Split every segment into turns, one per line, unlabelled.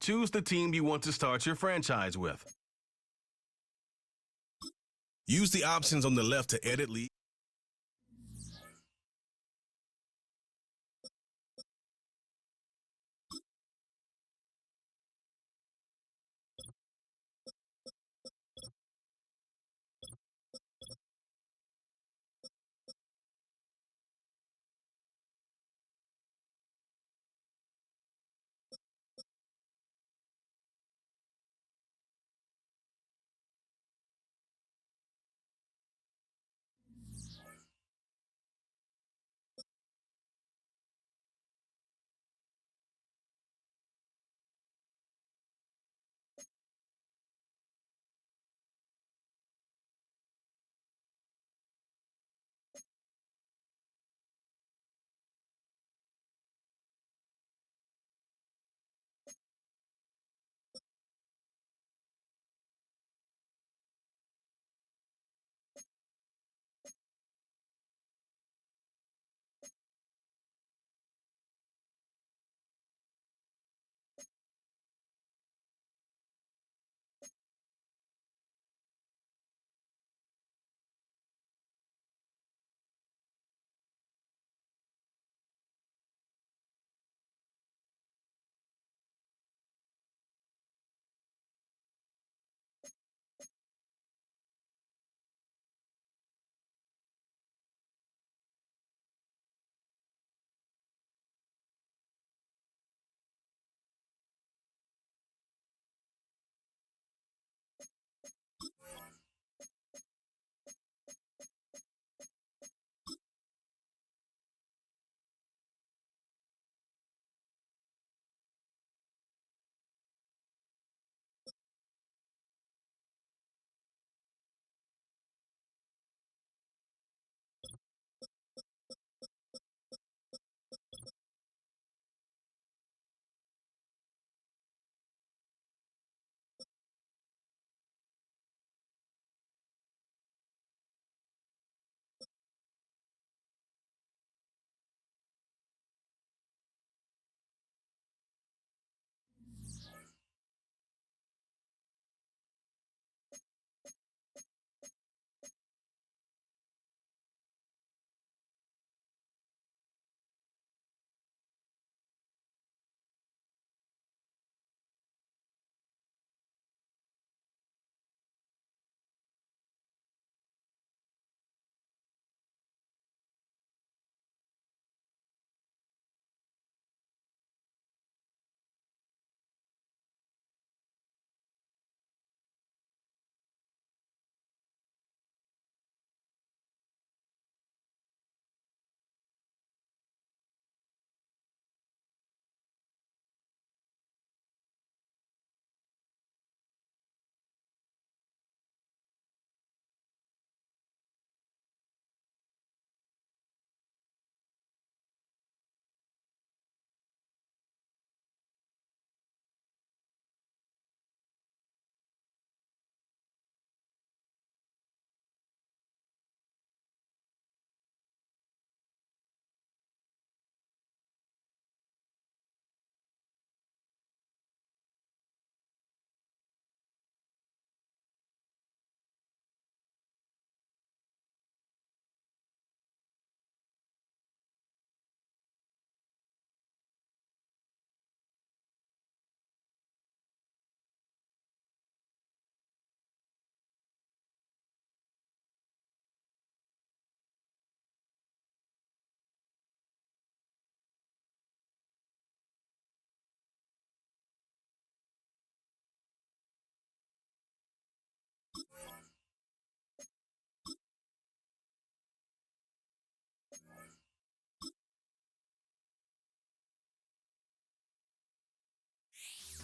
Choose the team you want to start your franchise with. Use the options on the left to edit league.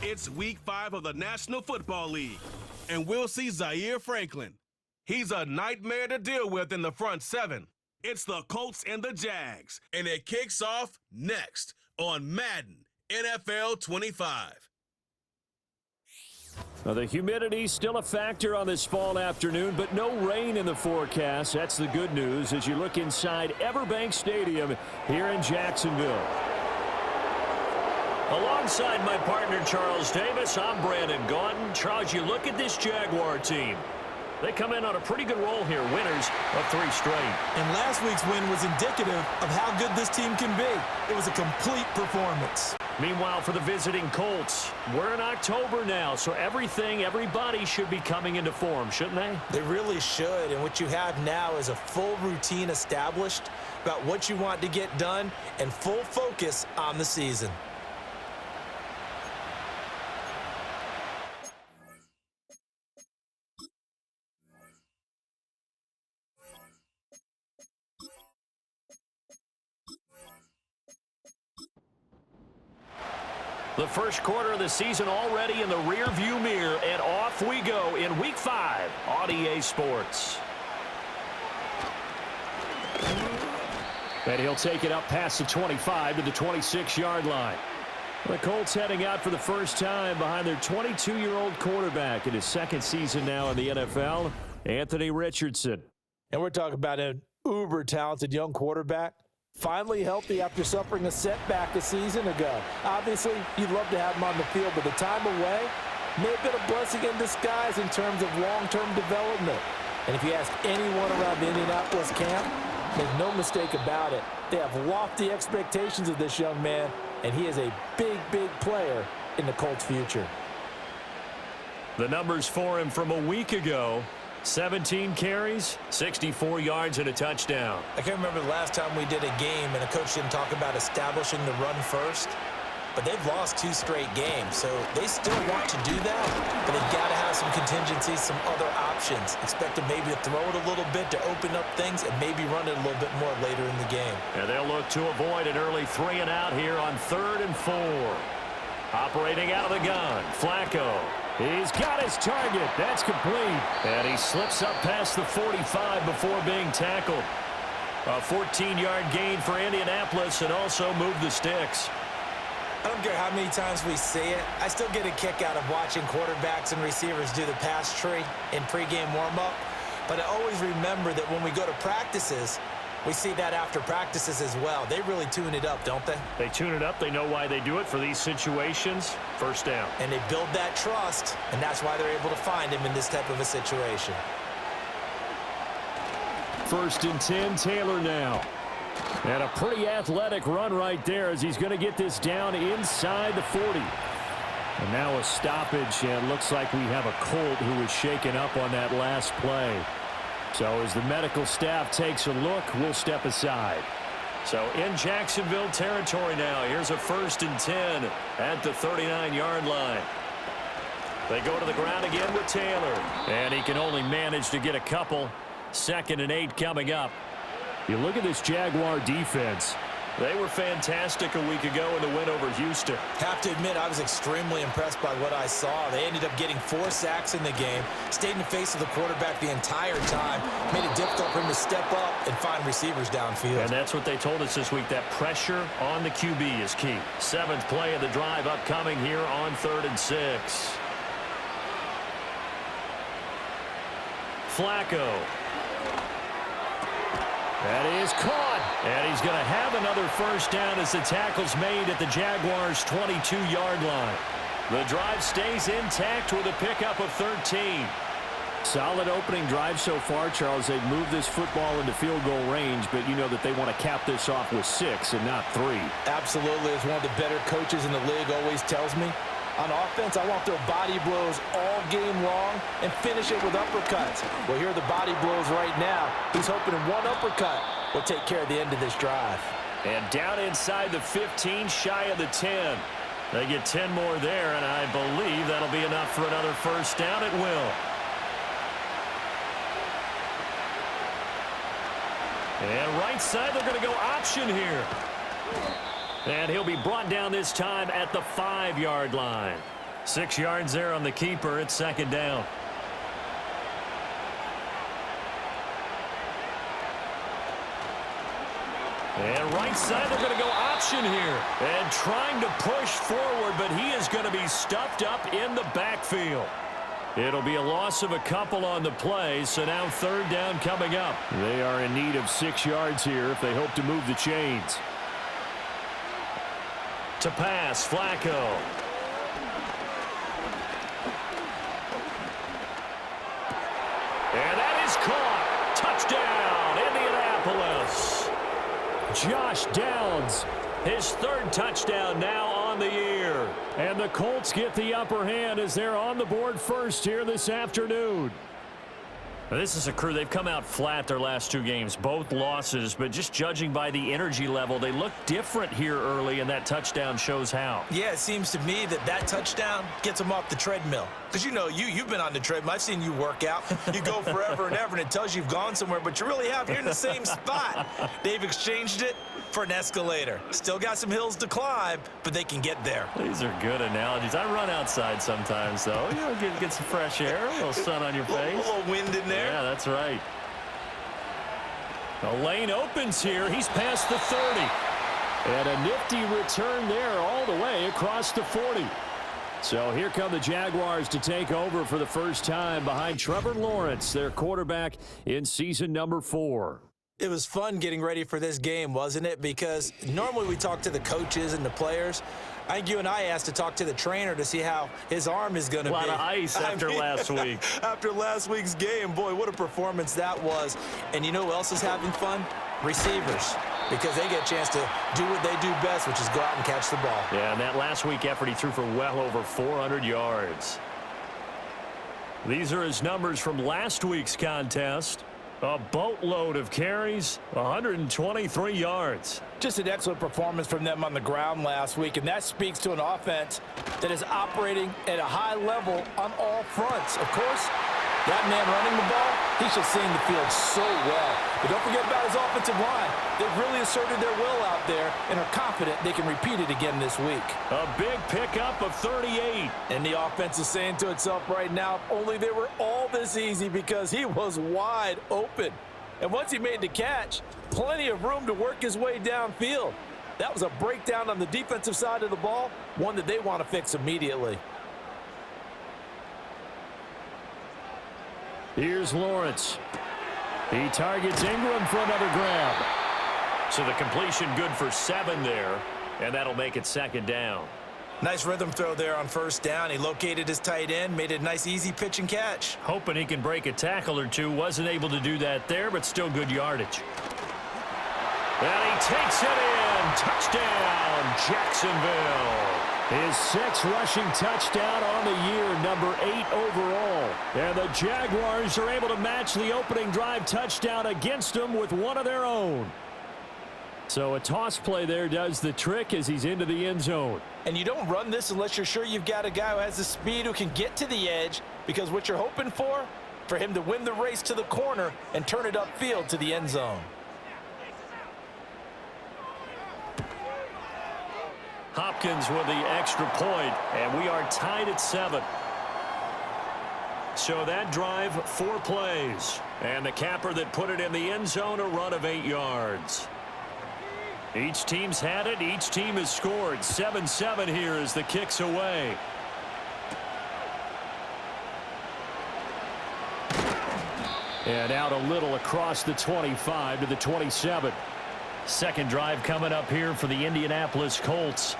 It's week 5 of the National Football League, and we'll see Zaire Franklin. He's a nightmare to deal with in the front seven. It's the Colts and the Jags, and it kicks off next on Madden NFL 25.
Well, the humidity's still a factor on this fall afternoon, but no rain in the forecast. That's the good news as you look inside Everbank Stadium here in Jacksonville. Alongside my partner, Charles Davis, I'm Brandon Gaudin. Charles, you look at this Jaguar team. They come in on a pretty good roll here, winners of 3 straight.
And last week's win was indicative of how good this team can be. It was a complete performance.
Meanwhile, for the visiting Colts, we're in October now, so everybody should be coming into form, shouldn't they?
They really should, and what you have now is a full routine established about what you want to get done and full focus on the season.
The first quarter of the season already in the rear-view mirror, and off we go in Week 5 on EA Sports. And he'll take it up past the 25 to the 26-yard line. The Colts heading out for the first time behind their 22-year-old quarterback in his second season now in the NFL, Anthony Richardson.
And we're talking about an uber-talented young quarterback. Finally healthy after suffering a setback a season ago. Obviously, you'd love to have him on the field, but the time away may have been a blessing in disguise in terms of long-term development. And if you ask anyone around the Indianapolis camp, make no mistake about it, they have lofty expectations of this young man, and he is a big, big player in the Colts' future.
The numbers for him from a week ago: 17 carries, 64 yards, and a touchdown.
I can't remember the last time we did a game and a coach didn't talk about establishing the run first, but they've lost 2 straight games, so they still want to do that, but they've got to have some contingencies, some other options. Expect them maybe to throw it a little bit to open up things and maybe run it a little bit more later in the game.
And they'll look to avoid an early 3 and out here on 3rd and 4. Operating out of the gun, Flacco. He's got his target. That's complete. And he slips up past the 45 before being tackled. A 14-yard gain for Indianapolis, and also moved the sticks.
I don't care how many times we see it. I still get a kick out of watching quarterbacks and receivers do the pass tree in pregame warm-up. But I always remember that when we go to practices, we see that after practices as well. They really tune it up, don't they?
They tune it up. They know why they do it for these situations. First down.
And they build that trust, and that's why they're able to find him in this type of a situation. 1st and 10, Taylor now. And a pretty athletic run right there as he's going to get this down inside the 40.
And now a stoppage, and looks like we have a Colt who was shaken up on that last play. So as the medical staff takes a look, we'll step aside. So in Jacksonville territory now, here's a 1st and 10 at the 39-yard line. They go to the ground again with Taylor, and he can only manage to get a couple. 2nd and 8 coming up. You look at this Jaguar defense. They were fantastic a week ago in the win over Houston.
Have to admit, I was extremely impressed by what I saw. They ended up getting 4 sacks in the game, stayed in the face of the quarterback the entire time, made it difficult for him to step up and find receivers downfield.
And that's what they told us this week, that pressure on the QB is key. 7th play of the drive upcoming here on 3rd and 6. Flacco. That is caught, and he's going to have another first down as the tackle's made at the Jaguars' 22-yard line. The drive stays intact with a pickup of 13.
Solid opening drive so far, Charles. They've moved this football into field goal range, but you know that they want to cap this off with 6 and not 3.
Absolutely. As one of the better coaches in the league always tells me, on offense, I want their body blows all game long and finish it with uppercuts. Well, here are the body blows right now. He's hoping one uppercut will take care of the end of this drive.
And down inside the 15, shy of the 10. They get 10 more there, and I believe that'll be enough for another first down. It will. And right side, they're going to go option here. And he'll be brought down this time at the 5-yard line. 6 yards there on the keeper. It's 2nd down. And right side, they're going to go option here. And trying to push forward, but he is going to be stuffed up in the backfield. It'll be a loss of a couple on the play, so now 3rd down coming up.
They are in need of 6 yards here if they hope to move the chains. to pass. Flacco. And that is caught. Touchdown, Indianapolis.
Josh Downs,
his third touchdown now on the year.
And the Colts get the upper hand as they're on the board first here this afternoon.
This is a crew. They've come out flat their last two games, both losses, but just judging by the energy level, they look different here early, and that touchdown shows how.
Yeah, it seems to me that touchdown gets them off the treadmill. Because, you know, you've been on the treadmill. I've seen you work out. You go forever and ever, and it tells you you've gone somewhere, but you really have. You're in the same spot. They've exchanged it for an escalator. Still got some hills to climb, but they can get there.
These are good analogies. I run outside sometimes, though. You know, get some fresh air, a little sun on your face.
A little wind in there.
Yeah, that's right. The lane opens here. He's past the 30.
And a nifty return there all the way across the 40. So here come the Jaguars to take over for the first time behind Trevor Lawrence, their quarterback in season number 4.
It was fun getting ready for this game, wasn't it? Because normally we talk to the coaches and the players. I think you and I asked to talk to the trainer to see how his arm is going to be.
A lot of ice after last week.
After last week's game, boy, what a performance that was. And you know who else is having fun? Receivers. Because they get a chance to do what they do best, which is go out and catch the ball.
Yeah, and that last week effort, he threw for well over 400 yards. These are his numbers from last week's contest. A boatload of carries, 123 yards.
Just an excellent performance from them on the ground last week, and that speaks to an offense that is operating at a high level on all fronts. Of course, that man running the ball, he's just seeing the field so well. But don't forget about his offensive line. They've really asserted their will out there and are confident they can repeat it again this week.
A big pickup of 38.
And the offense is saying to itself right now, if only they were all this easy, because he was wide open. And once he made the catch, plenty of room to work his way downfield. That was a breakdown on the defensive side of the ball, one that they want to fix immediately.
Here's Lawrence. He targets Ingram for another grab.
So the completion good for 7 there, and that'll make it second down.
Nice rhythm throw there on first down. He located his tight end, made it a nice, easy pitch and catch.
Hoping he can break a tackle or two. Wasn't able to do that there, but still good yardage. And he takes it in. Touchdown, Jacksonville.
His 6th rushing touchdown on the year, number 8 overall. And the Jaguars are able to match the opening drive touchdown against them with one of their own. So a toss play there does the trick as he's into the end zone.
And you don't run this unless you're sure you've got a guy who has the speed who can get to the edge, because what you're hoping for him to win the race to the corner and turn it upfield to the end zone.
Hopkins with the extra point, and we are tied at 7. So that drive, 4 plays. And the capper that put it in the end zone, a run of 8 yards. Each team's had it. Each team has scored. 7-7 here as the kick's away.
And out a little across the 25 to the 27.
Second drive coming up here for the Indianapolis Colts.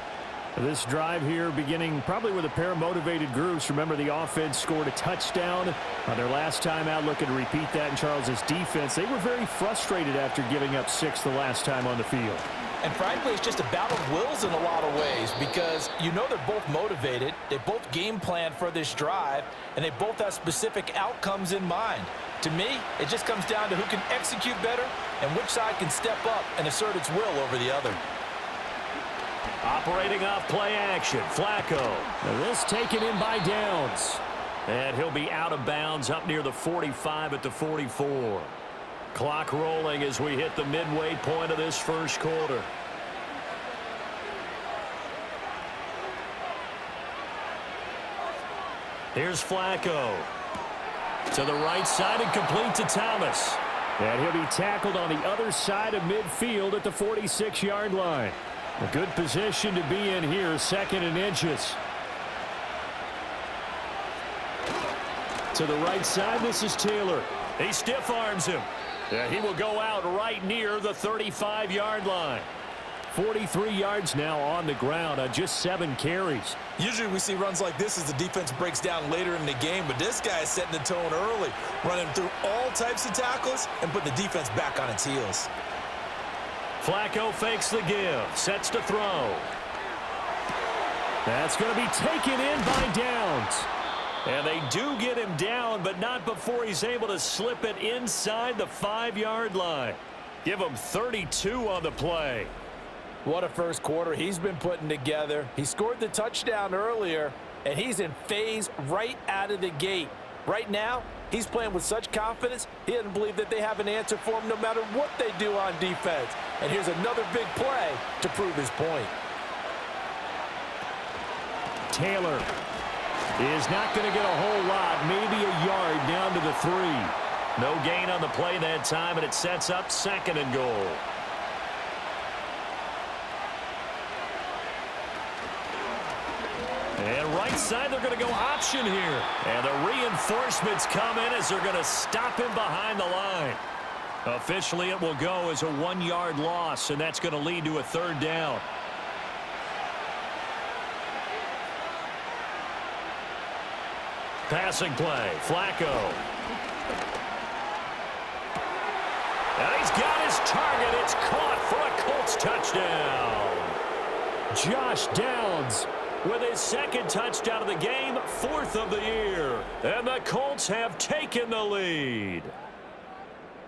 This drive here beginning probably with a pair of motivated groups. Remember, the offense scored a touchdown on their last time out. Looking to repeat that in Charles's defense. They were very frustrated after giving up 6 the last time on the field.
And frankly, it's just a battle of wills in a lot of ways, because you know they're both motivated. They both game plan for this drive, and they both have specific outcomes in mind. To me, it just comes down to who can execute better and which side can step up and assert its will over the other.
Operating off play action, Flacco.
Now this taken in by Downs.
And he'll be out of bounds up near the 45 at the 44. Clock rolling as we hit the midway point of this first quarter. Here's Flacco. To the right side and complete to Thomas.
And he'll be tackled on the other side of midfield at the 46-yard line. A good position to be in here, 2nd and inches. To the right side, this is Taylor.
He stiff arms him. And he will go out right near the 35-yard line.
43 yards now on the ground on just 7 carries.
Usually we see runs like this as the defense breaks down later in the game, but this guy is setting the tone early, running through all types of tackles and putting the defense back on its heels.
Flacco fakes the give, sets to throw.
That's going to be taken in by Downs.
And they do get him down, but not before he's able to slip it inside the 5-yard line. Give him 32 on the play.
What a first quarter he's been putting together. He scored the touchdown earlier, and he's in phase right out of the gate. Right now, he's playing with such confidence, he doesn't believe that they have an answer for him no matter what they do on defense. And here's another big play to prove his point.
Taylor is not going to get a whole lot, maybe a yard down to the 3.
No gain on the play that time, and it sets up 2nd and goal. And right side, they're going to go option here. And the reinforcements come in as they're going to stop him behind the line. Officially, it will go as a 1-yard loss, and that's going to lead to a 3rd down. Passing play, Flacco. And he's got his target. It's caught for a Colts touchdown.
Josh Downs
with his 2nd touchdown of the game, 4th of the year. And the Colts have taken the lead.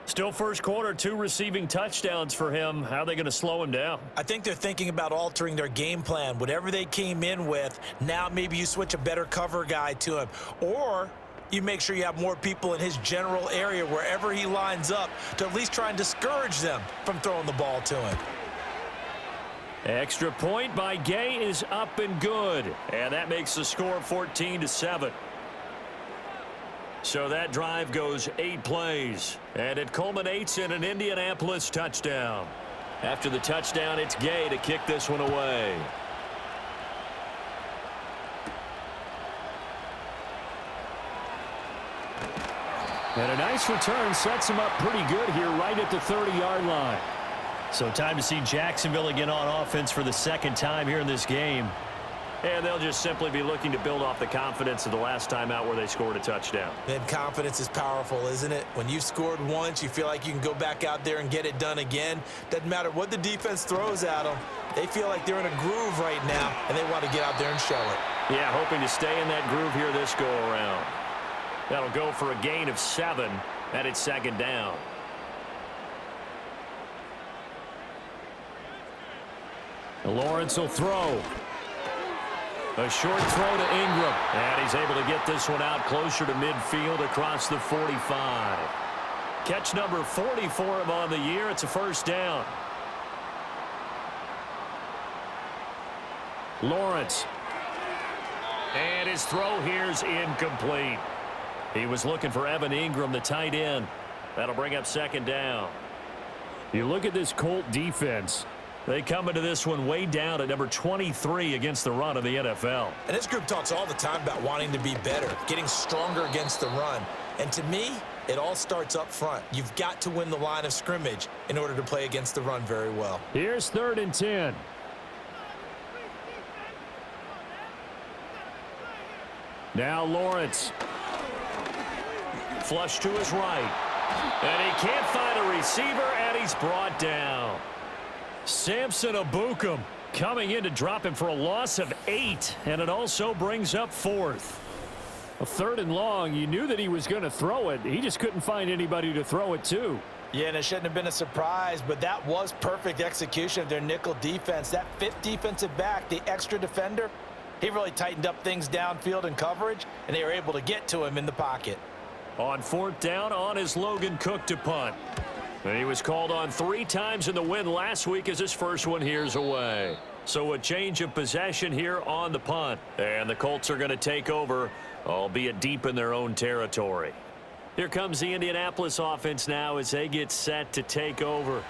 Still first quarter, 2 receiving touchdowns for him. How are they going to slow him down?
I think they're thinking about altering their game plan. Whatever they came in with, now maybe you switch a better cover guy to him. Or you make sure you have more people in his general area wherever he lines up to at least try and discourage them from throwing the ball to him.
Extra point by Gay is up and good. And that makes the score 14-7. So that drive goes 8 plays. And it culminates in an Indianapolis touchdown. After the touchdown, it's Gay to kick this one away.
And a nice return sets him up pretty good here right at the 30-yard line.
So time to see Jacksonville again on offense for the 2nd time here in this game. And they'll just simply be looking to build off the confidence of the last time out where they scored a touchdown.
And confidence is powerful, isn't it? When you've scored once, you feel like you can go back out there and get it done again. Doesn't matter what the defense throws at them. They feel like they're in a groove right now, and they want to get out there and show it.
Yeah, hoping to stay in that groove here this go-around. That'll go for a gain of 7, and it's 2nd down.
Lawrence will throw.
A short throw to Ingram. And he's able to get this one out closer to midfield across the 45. Catch number 40 for him on the year. It's a 1st down.
Lawrence.
And his throw here's incomplete. He was looking for Evan Ingram, the tight end. That'll bring up 2nd down.
You look at this Colt defense.
They come into this one way down at number 23 against the run of the NFL.
And this group talks all the time about wanting to be better, getting stronger against the run. And to me, it all starts up front. You've got to win the line of scrimmage in order to play against the run very well.
Here's 3rd and 10. Now Lawrence.
Flush to his right. And he can't find a receiver, and he's brought down. Samson Abukum coming in to drop him for a loss of 8, and it also brings up 4th.
A 3rd and long, you knew that he was going to throw it. He just couldn't find anybody to throw it to.
Yeah, and it shouldn't have been a surprise, but that was perfect execution of their nickel defense. That 5th defensive back, the extra defender, he really tightened up things downfield in coverage, and they were able to get to him in the pocket.
On 4th down, on is Logan Cook to punt. And he was called on 3 times in the win last week as his first one here's away. So a change of possession here on the punt. And the Colts are going to take over, albeit deep in their own territory. Here comes the Indianapolis offense now as they get set to take over.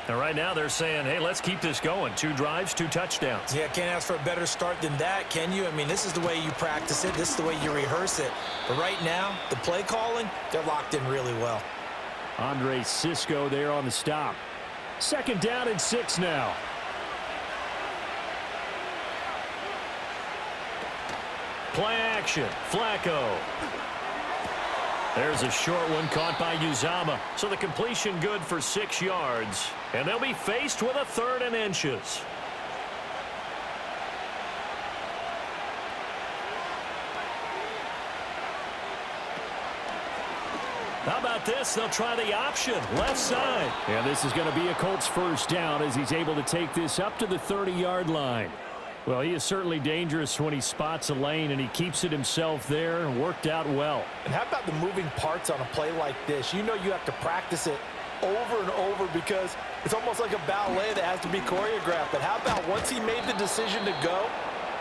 And right now they're saying, hey, let's keep this going. 2 drives, 2 touchdowns.
Yeah, can't ask for a better start than that, can you? I mean, this is the way you practice it. This is the way you rehearse it. But right now, the play calling, they're locked in really well.
Andre Cisco there on the stop. 2nd down and 6 now.
Play action. Flacco. There's a short one caught by Uzama. So the completion good for 6 yards. And they'll be faced with a 3rd and inches. How about this? They'll try the option. Left side.
And this is going to be a Colts first down as he's able to take this up to the 30-yard line. Well, he is certainly dangerous when he spots a lane, and he keeps it himself there. Worked out well.
And how about the moving parts on a play like this? You know you have to practice it over and over because it's almost like a ballet that has to be choreographed. But how about once he made the decision to go,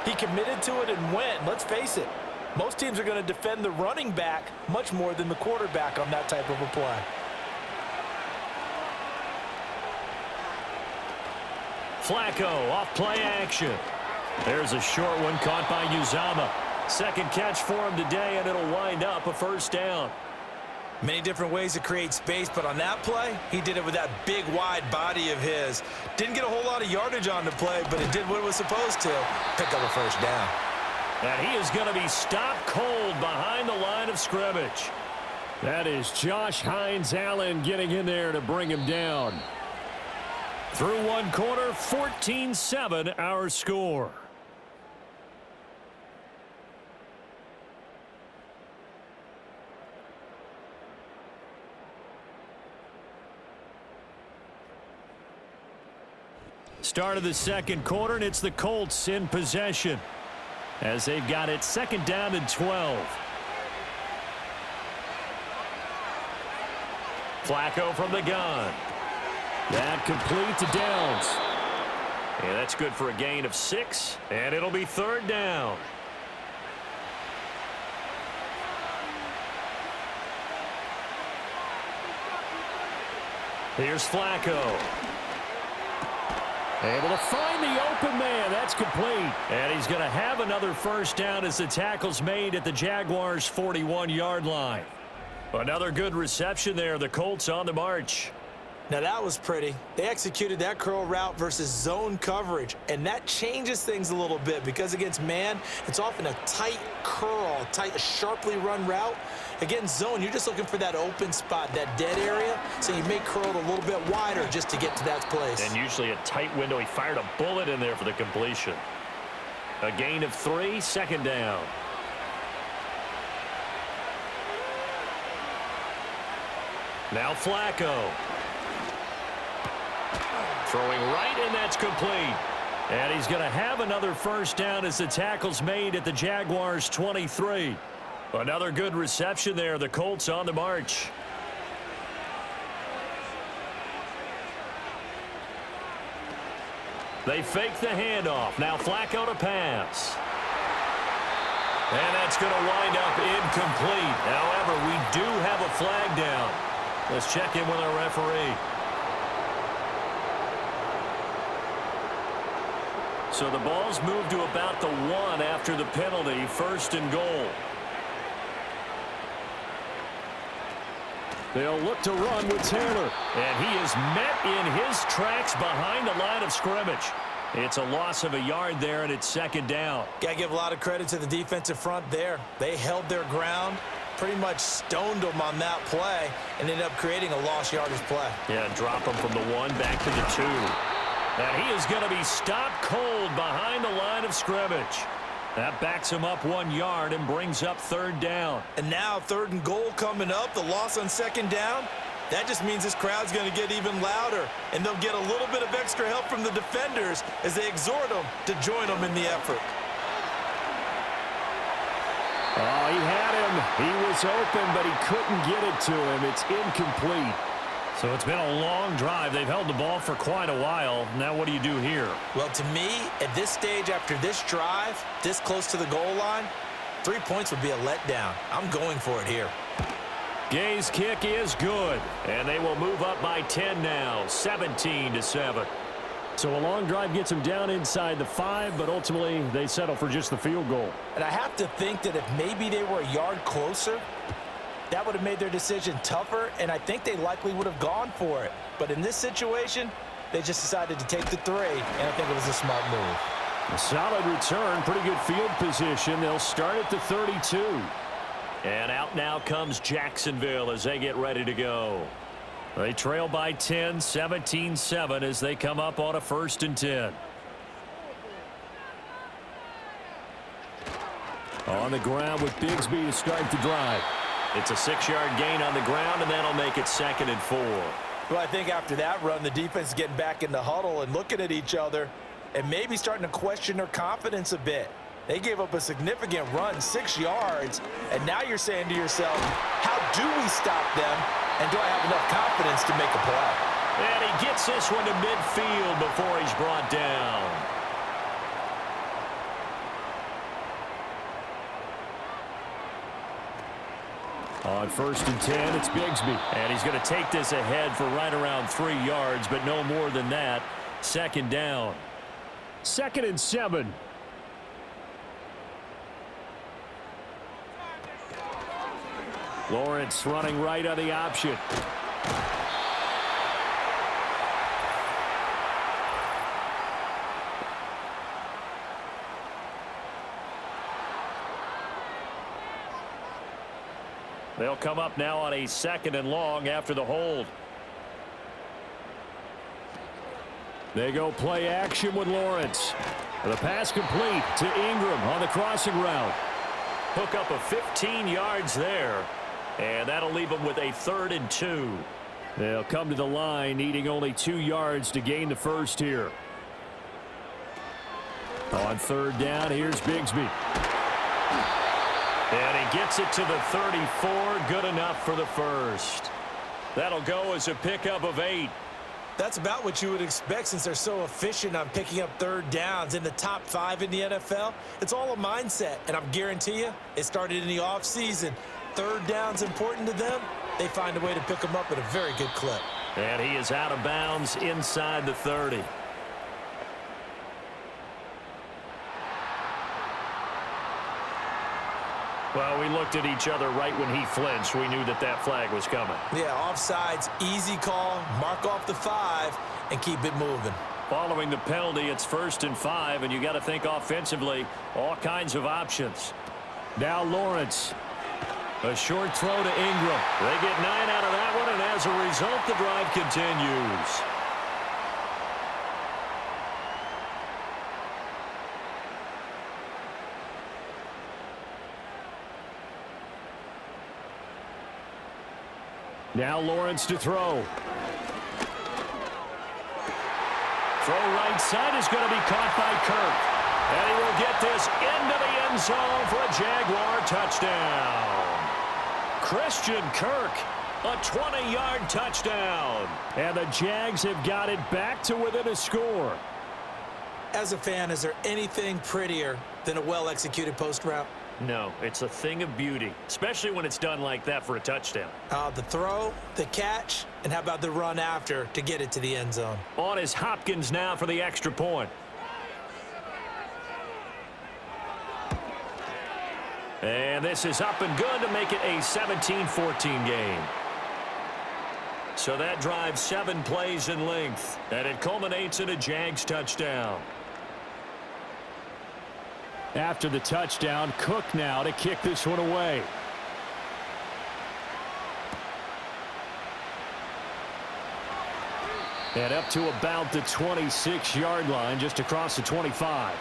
he committed to it and went. Let's face it, most teams are going to defend the running back much more than the quarterback on that type of a play.
Flacco off play action. There's a short one caught by Uzama. Second catch for him today, and it'll wind up a first down.
Many different ways to create space, but on that play, he did it with that big, wide body of his. Didn't get a whole lot of yardage on the play, but it did what it was supposed to. Pick up a first down.
And he is going to be stopped cold behind the line of scrimmage.
That is Josh Hines-Allen getting in there to bring him down.
Through one quarter, 14-7 our score. Start of the second quarter, and it's the Colts in possession as they've got it 2nd down and 12. Flacco from the gun.
That complete to Downs.
And that's good for a gain of 6, and it'll be 3rd down. Here's Flacco.
Able to find the open man. That's complete.
And he's going to have another first down as the tackle's made at the Jaguars' 41-yard line. Another good reception there. The Colts on the march.
Now that was pretty. They executed that curl route versus zone coverage, and that changes things a little bit because against man, it's often a tight curl, a sharply run route. Against zone, you're just looking for that open spot, that dead area, so you may curl it a little bit wider just to get to that place.
And usually a tight window. He fired a bullet in there for the completion. A gain of 3, 2nd down. Now Flacco. Throwing right, and that's complete. And he's going to have another first down as the tackle's made at the Jaguars' 23. Another good reception there. The Colts on the march. They fake the handoff. Now Flacco to pass. And that's going to wind up incomplete. However, we do have a flag down. Let's check in with our referee. So the ball's moved to about the 1 after the penalty, 1st and goal.
They'll look to run with Taylor.
And he is met in his tracks behind the line of scrimmage. It's a loss of a yard there, and it's 2nd down.
Got to give a lot of credit to the defensive front there. They held their ground, pretty much stoned them on that play, and ended up creating a lost yardage play.
Yeah, drop him from the 1 back to the 2. And he is going to be stopped cold behind the line of scrimmage. That backs him up 1 yard and brings up 3rd down.
And now 3rd and goal coming up, the loss on 2nd down. That just means this crowd's going to get even louder, and they'll get a little bit of extra help from the defenders as they exhort them to join them in the effort.
Oh, he had him. He was open, but he couldn't get it to him. It's incomplete.
So it's been a long drive. They've held the ball for quite a while. Now what do you do here?
Well, to me, at this stage after this drive, this close to the goal line, 3 points would be a letdown. I'm going for it here.
Gay's kick is good, and they will move up by 10 now, 17-7.
So a long drive gets them down inside the 5, but ultimately they settle for just the field goal.
And I have to think that if maybe they were a yard closer, that would have made their decision tougher, and I think they likely would have gone for it. But in this situation, they just decided to take the 3, and I think it was a smart move.
A solid return, pretty good field position. They'll start at the 32.
And out now comes Jacksonville as they get ready to go. They trail by 10, 17-7 as they come up on a 1st and 10.
On the ground with Bigsby to start the drive.
It's a 6-yard gain on the ground, and that'll make it 2nd and 4.
Well, I think after that run, the defense is getting back in the huddle and looking at each other and maybe starting to question their confidence a bit. They gave up a significant run, 6 yards, and now you're saying to yourself, how do we stop them, and do I have enough confidence to make a play?
And he gets this one to midfield before he's brought down.
On 1st and 10, it's Bigsby.
And he's going to take this ahead for right around 3 yards, but no more than that. 2nd down.
2nd and 7. Lawrence running right on the option.
They'll come up now on a 2nd and long after the hold.
They go play action with Lawrence. The pass complete to Ingram on the crossing route.
Hook up of 15 yards there. And that'll leave them with a 3rd and 2.
They'll come to the line needing only 2 yards to gain the first here. On 3rd down, here's Bigsby.
And he gets it to the 34. Good enough for the first. That'll go as a pickup of 8.
That's about what you would expect since they're so efficient on picking up 3rd downs in the top 5 in the NFL. It's all a mindset, and I'm guarantee you it started in the offseason. 3rd down's important to them. They find a way to pick them up at a very good clip.
And he is out of bounds inside the 30. Well, we looked at each other right when he flinched. We knew that that flag was coming.
Yeah, offsides, easy call, mark off the 5, and keep it moving.
Following the penalty, it's 1st and 5, and you got to think offensively, all kinds of options.
Now Lawrence.
A short throw to Ingram. They get 9 out of that one, and as a result, the drive continues.
Now Lawrence to throw.
Throw right side is going to be caught by Kirk. And he will get this into the end zone for a Jaguar touchdown. Christian Kirk, a 20-yard touchdown.
And the Jags have got it back to within a score.
As a fan, is there anything prettier than a well-executed post route?
No, it's a thing of beauty, especially when it's done like that for a touchdown.
The throw, the catch, and how about the run after to get it to the end zone?
On is Hopkins now for the extra point. And this is up and good to make it a 17-14 game. So that drives 7 plays in length, and it culminates in a Jags touchdown.
After the touchdown, Cook now to kick this one away. And up to about the 26-yard line, just across the 25.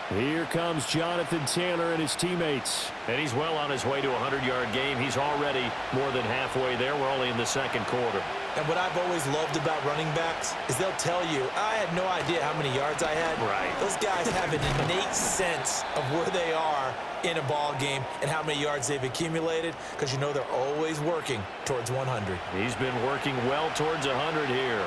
Here comes Jonathan Taylor and his teammates.
And he's well on his way to a 100-yard game. He's already more than halfway there. We're only in the 2nd quarter.
And what I've always loved about running backs is they'll tell you, I had no idea how many yards I had.
Right.
Those guys have an innate sense of where they are in a ball game and how many yards they've accumulated because you know they're always working towards 100.
He's been working well towards 100 here.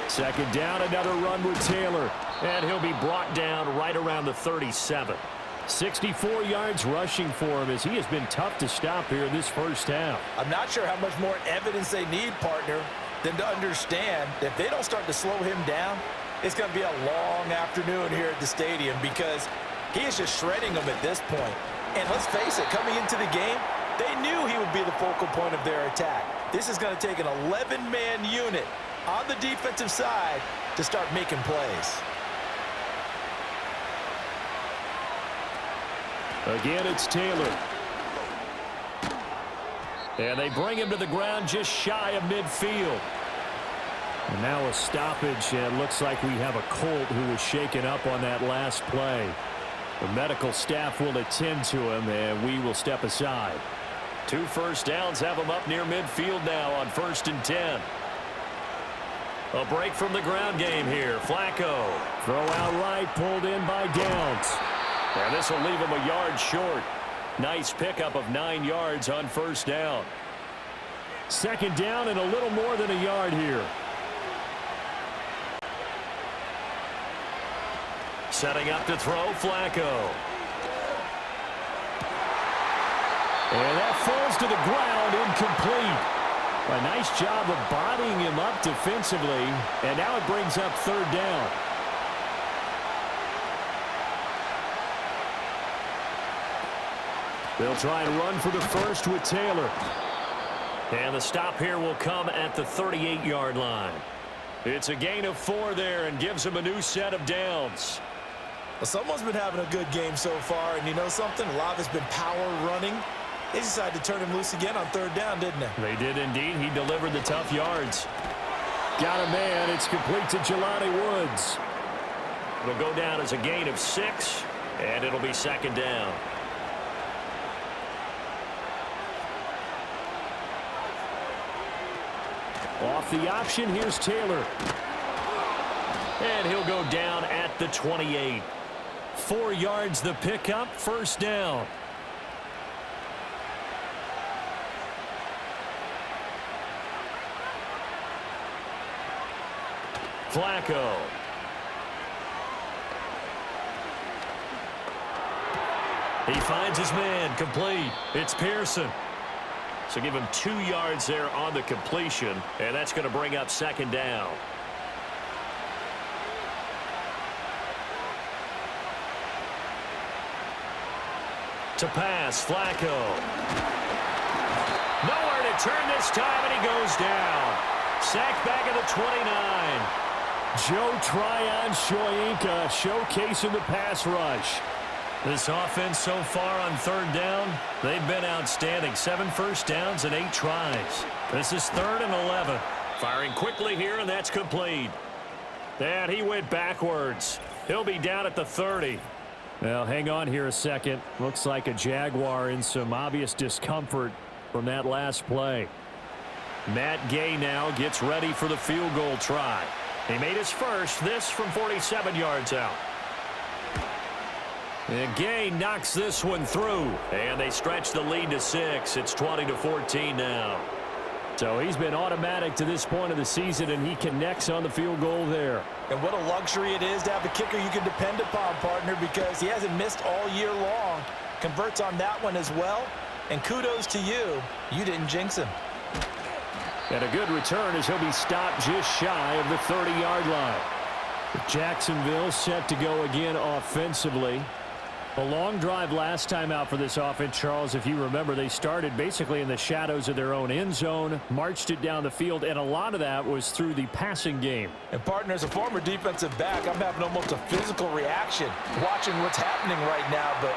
2nd down, another run with Taylor.
And he'll be brought down right around the 37.
64 yards rushing for him as he has been tough to stop here in this first half.
I'm not sure how much more evidence they need, partner, than to understand that if they don't start to slow him down, it's going to be a long afternoon here at the stadium because he is just shredding them at this point. And let's face it, coming into the game, they knew he would be the focal point of their attack. This is going to take an 11-man unit on the defensive side to start making plays.
Again, it's Taylor. And they bring him to the ground just shy of midfield. And now a stoppage, and it looks like we have a Colt who was shaken up on that last play. The medical staff will attend to him, and we will step aside.
2 first downs have him up near midfield now on 1st and 10. A break from the ground game here. Flacco.
Throw out right, pulled in by Downs.
And this will leave him a yard short. Nice pickup of 9 yards on 1st down.
2nd down and a little more than a yard here.
Setting up to throw, Flacco.
And that falls to the ground, incomplete. A nice job of bodying him up defensively, and now it brings up 3rd down. They'll try and run for the first with Taylor.
And the stop here will come at the 38-yard line. It's a gain of 4 there and gives him a new set of downs.
Well, someone's been having a good game so far, and you know something? A lot has been power running. They decided to turn him loose again on 3rd down, didn't they?
They did indeed. He delivered the tough yards.
Got a man. It's complete to Jelani Woods.
It'll go down as a gain of 6, and it'll be 2nd down.
Off the option, here's Taylor.
And he'll go down at the 28.
4 yards the pickup, 1st down.
Flacco. He finds his man, complete. It's Pearson. So give him 2 yards there on the completion, and that's going to bring up 2nd down. To pass, Flacco. Nowhere to turn this time, and he goes down. Sacked back at the 29.
Joe Tryon-Shoyinka showcasing the pass rush.
This offense so far on 3rd down, they've been outstanding. 7 first downs and 8 tries. This is 3rd and 11. Firing quickly here, and that's complete. And he went backwards. He'll be down at the 30.
Well, hang on here a second. Looks like a Jaguar in some obvious discomfort from that last play.
Matt Gay now gets ready for the field goal try. He made his first, this from 47 yards out. And Gay knocks this one through, and they stretch the lead to 6. It's 20-14 now.
So he's been automatic to this point of the season, and he connects on the field goal there.
And what a luxury it is to have a kicker you can depend upon, partner, because he hasn't missed all year long. Converts on that one as well, and kudos to you. You didn't jinx him.
And a good return as he'll be stopped just shy of the 30-yard line. Jacksonville set to go again offensively. A long drive last time out for this offense, Charles. If you remember, they started basically in the shadows of their own end zone, marched it down the field, and a lot of that was through the passing game.
And, partner, as a former defensive back, I'm having almost a physical reaction watching what's happening right now. But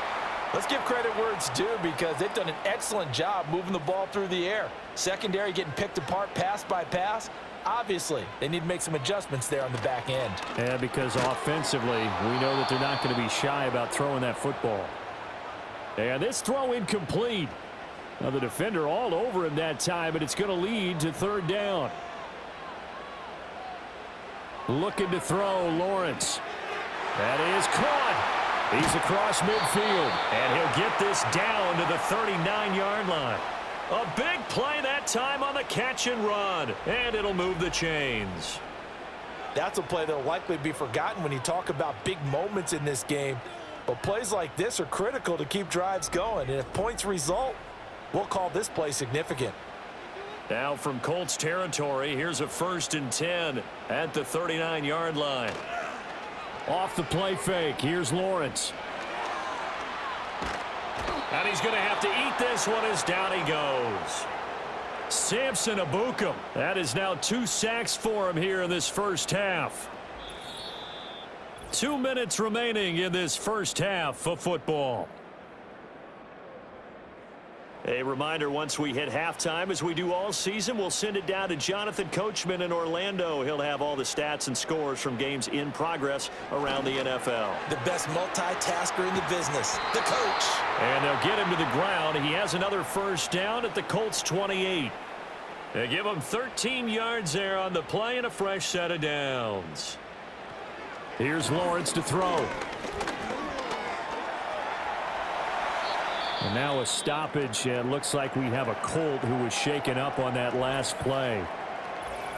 let's give credit where it's due, because they've done an excellent job moving the ball through the air. Secondary getting picked apart pass by pass. Obviously, they need to make some adjustments there on the back end.
Yeah, because offensively, we know that they're not going to be shy about throwing that football. And this throw incomplete. Now the defender all over him that time, but it's going to lead to 3rd down. Looking to throw, Lawrence. That is caught. He's across midfield.
And he'll get this down to the 39-yard line. A big play that time on the catch and run, and it'll move the chains.
That's a play that'll likely be forgotten when you talk about big moments in this game. But plays like this are critical to keep drives going, and if points result, we'll call this play significant.
Now from Colts territory, here's a 1st and 10 at the 39-yard line.
Off the play fake, here's Lawrence.
And he's going to have to eat this one as down he goes. Samson Ebukam. That is now 2 sacks for him here in this first half. 2 minutes remaining in this first half of football. A reminder, once we hit halftime, as we do all season, we'll send it down to Jonathan Coachman in Orlando. He'll have all the stats and scores from games in progress around the NFL.
The best multitasker in the business, the coach.
And they'll get him to the ground. He has another first down at the Colts 28. They give him 13 yards there on the play and a fresh set of downs.
Here's Lawrence to throw. And now a stoppage, and looks like we have a Colt who was shaken up on that last play.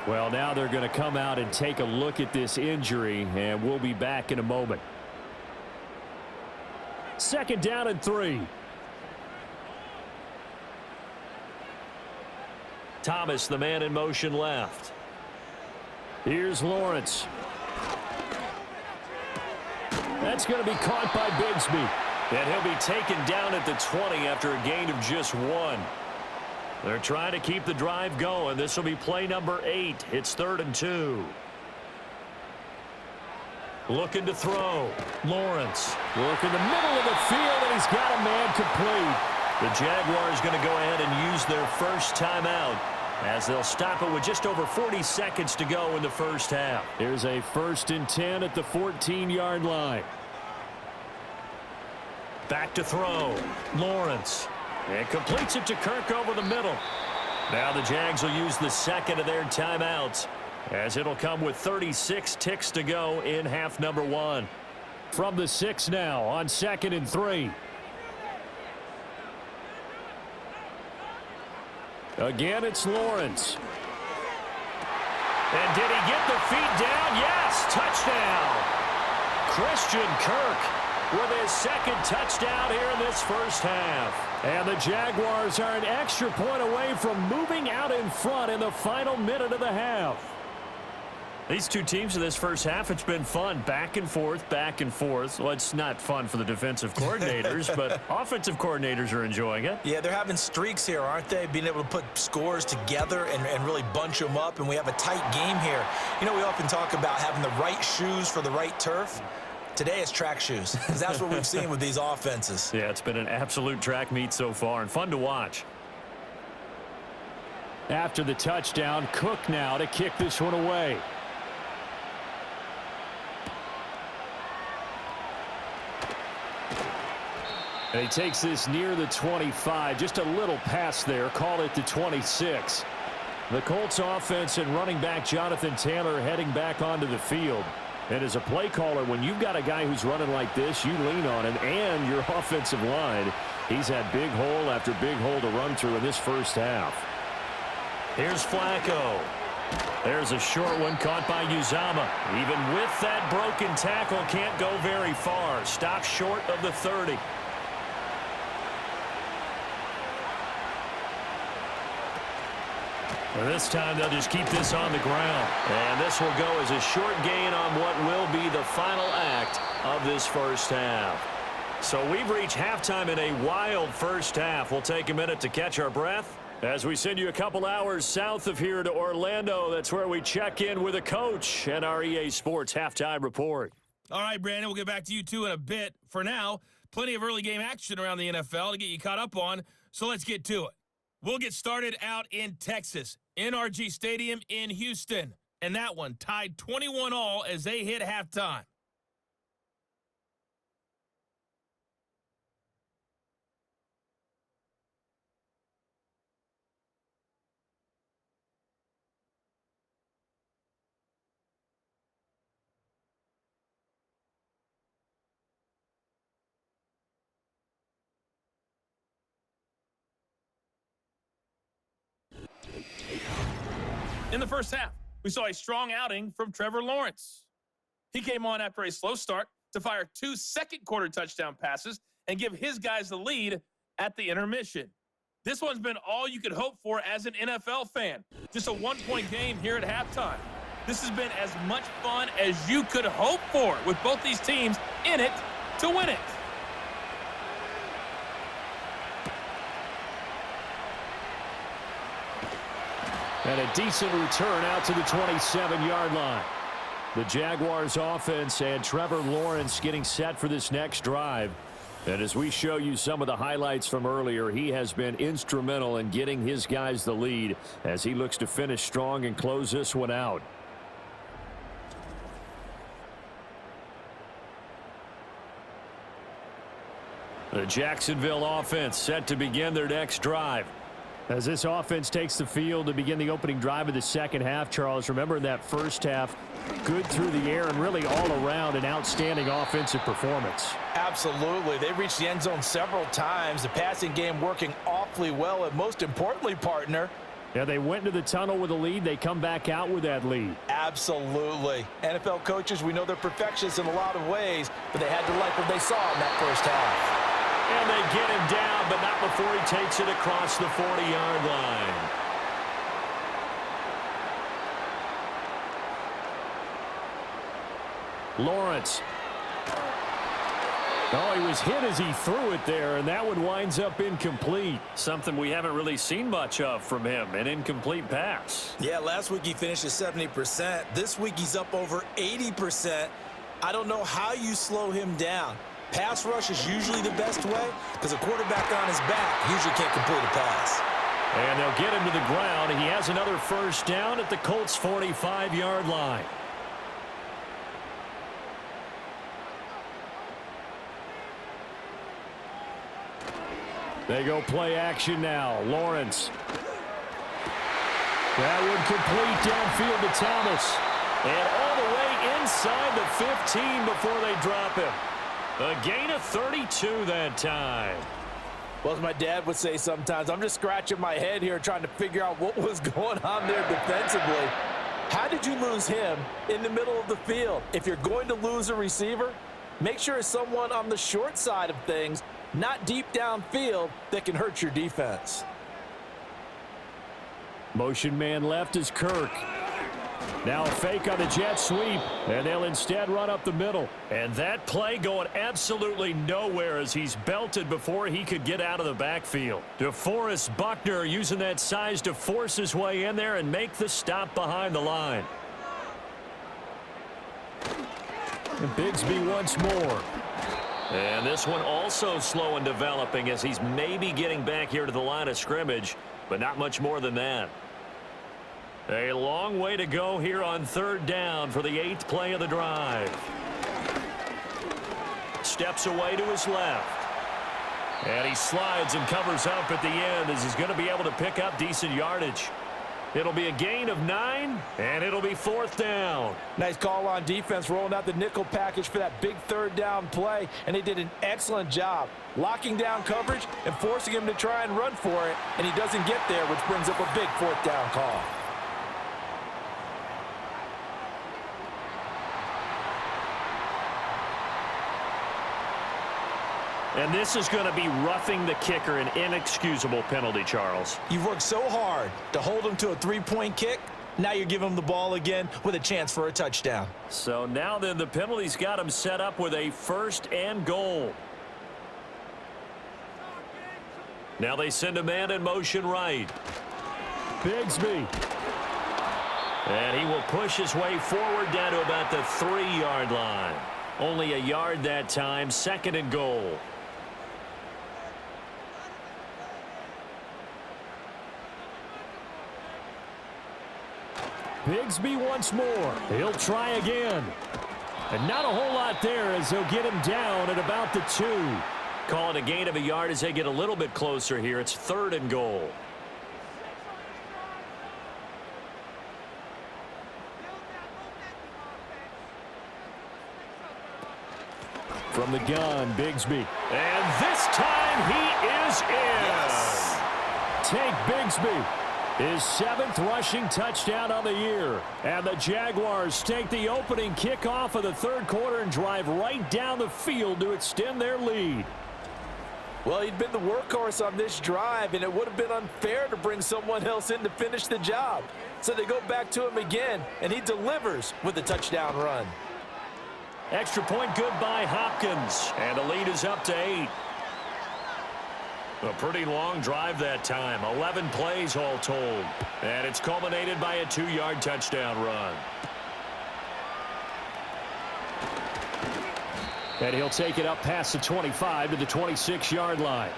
Well, now they're going to come out and take a look at this injury, and we'll be back in a moment. 2nd down and 3.
Thomas, the man in motion left.
Here's Lawrence. That's going to be caught by Bigsby.
And he'll be taken down at the 20 after a gain of just 1. They're trying to keep the drive going. This will be play number 8. It's 3rd and 2. Looking to throw. Lawrence.
Look in the middle of the field, and he's got a man complete.
The Jaguars going to go ahead and use their first timeout as they'll stop it with just over 40 seconds to go in the first half.
Here's a 1st and 10 at the 14-yard line.
Back to throw. Lawrence. And completes it to Kirk over the middle. Now the Jags will use the second of their timeouts, as it'll come with 36 ticks to go in half number 1.
From the 6 now on 2nd and 3. Again, it's Lawrence.
And did he get the feet down? Yes, touchdown. Christian Kirk with his 2nd touchdown here in this first half.
And the Jaguars are an extra point away from moving out in front in the final minute of the half.
These two teams in this first half, it's been fun. Back and forth, back and forth. Well, it's not fun for the defensive coordinators, but offensive coordinators are enjoying it.
Yeah, they're having streaks here, aren't they? Being able to put scores together and really bunch them up, and we have a tight game here. You know, we often talk about having the right shoes for the right turf. Today it's track shoes, because that's what we've seen with these offenses.
Yeah, it's been an absolute track meet so far, and fun to watch.
After the touchdown, Cook now to kick this one away. And he takes this near the 25. Just a little pass there. Call it the 26. The Colts offense and running back Jonathan Taylor heading back onto the field. And as a play caller, when you've got a guy who's running like this, you lean on him and your offensive line. He's had big hole after big hole to run through in this first half.
Here's Flacco. There's a short one caught by Uzama. Even with that broken tackle, can't go very far. Stopped short of the 30. This time they'll just keep this on the ground. And this will go as a short gain on what will be the final act of this first half. So we've reached halftime in a wild first half. We'll take a minute to catch our breath as we send you a couple hours south of here to Orlando. That's where we check in with a coach and our EA Sports halftime report.
All right, Brandon, we'll get back to you two in a bit. For now, plenty of early game action around the NFL to get you caught up on, so let's get to it. We'll get started out in Texas, NRG Stadium in Houston. And that one tied 21-all as they hit halftime. In the first half, we saw a strong outing from Trevor Lawrence. He came on after a slow start to fire 2 second-quarter touchdown passes and give his guys the lead at the intermission. This one's been all you could hope for as an NFL fan. Just a one-point game here at halftime. This has been as much fun as you could hope for with both these teams in it to win it.
And a decent return out to the 27-yard line. The Jaguars offense and Trevor Lawrence getting set for this next drive. And as we show you some of the highlights from earlier, he has been instrumental in getting his guys the lead as he looks to finish strong and close this one out. The Jacksonville offense set to begin their next drive. As this offense takes the field to begin the opening drive of the second half, Charles, remember in that first half, good through the air and really all around an outstanding offensive performance.
Absolutely. They reached the end zone several times. The passing game working awfully well, and most importantly, partner,
yeah, they went into the tunnel with a lead. They come back out with that lead.
Absolutely. NFL coaches, we know they're perfectionists in a lot of ways, but they had to like what they saw in that first half.
And they get him down, but not before he takes it across the 40-yard line.
Lawrence. Oh, he was hit as he threw it there, and that one winds up incomplete.
Something we haven't really seen much of from him, an incomplete pass.
Yeah, last week he finished at 70%. This week he's up over 80%. I don't know how you slow him down. Pass rush is usually the best way because a quarterback on his back usually can't complete a pass.
And they'll get him to the ground. He has another first down at the Colts' 45-yard line.
They go play action now. Lawrence. That one complete downfield to Thomas.
And all the way inside the 15 before they drop him. A gain of 32 that time.
Well, as my dad would say sometimes, I'm just scratching my head here trying to figure out what was going on there defensively. How did you lose him in the middle of the field? If you're going to lose a receiver, make sure it's someone on the short side of things, not deep downfield, that can hurt your defense.
Motion man left is Kirk. Now a fake on the jet sweep, and they'll instead run up the middle.
And that play going absolutely nowhere as he's belted before he could get out of the backfield. DeForest Buckner using that size to force his way in there and make the stop behind the line.
And Bigsby once more.
And this one also slow in developing as he's maybe getting back here to the line of scrimmage, but not much more than that. A long way to go here on third down for the 8th play of the drive. Steps away to his left. And he slides and covers up at the end as he's going to be able to pick up decent yardage. It'll be a gain of 9, and it'll be 4th down.
Nice call on defense, rolling out the nickel package for that big third down play, and they did an excellent job locking down coverage and forcing him to try and run for it, and he doesn't get there, which brings up a big 4th down call.
And this is going to be roughing the kicker, an inexcusable penalty, Charles.
You've worked so hard to hold him to a 3-point kick. Now you're giving him the ball again with a chance for a touchdown.
So now then the penalty's got him set up with a 1st and goal. Now they send a man in motion right.
Bigsby.
And he will push his way forward down to about the 3-yard line. Only a yard that time, 2nd and goal.
Bigsby once more. He'll try again. And not a whole lot there as they'll get him down at about the 2.
Call it a gain of a yard as they get a little bit closer here. It's 3rd and goal.
From the gun, Bigsby.
And this time he is in.
Yes.
Take Bigsby. His 7th rushing touchdown of the year. And the Jaguars take the opening kickoff of the 3rd quarter and drive right down the field to extend their lead.
Well, he'd been the workhorse on this drive, and it would have been unfair to bring someone else in to finish the job. So they go back to him again, and he delivers with a touchdown run.
Extra point good by Hopkins. And the lead is up to 8. A pretty long drive that time. 11 plays all told. And it's culminated by a 2-yard touchdown run.
And he'll take it up past the 25 to the 26-yard line.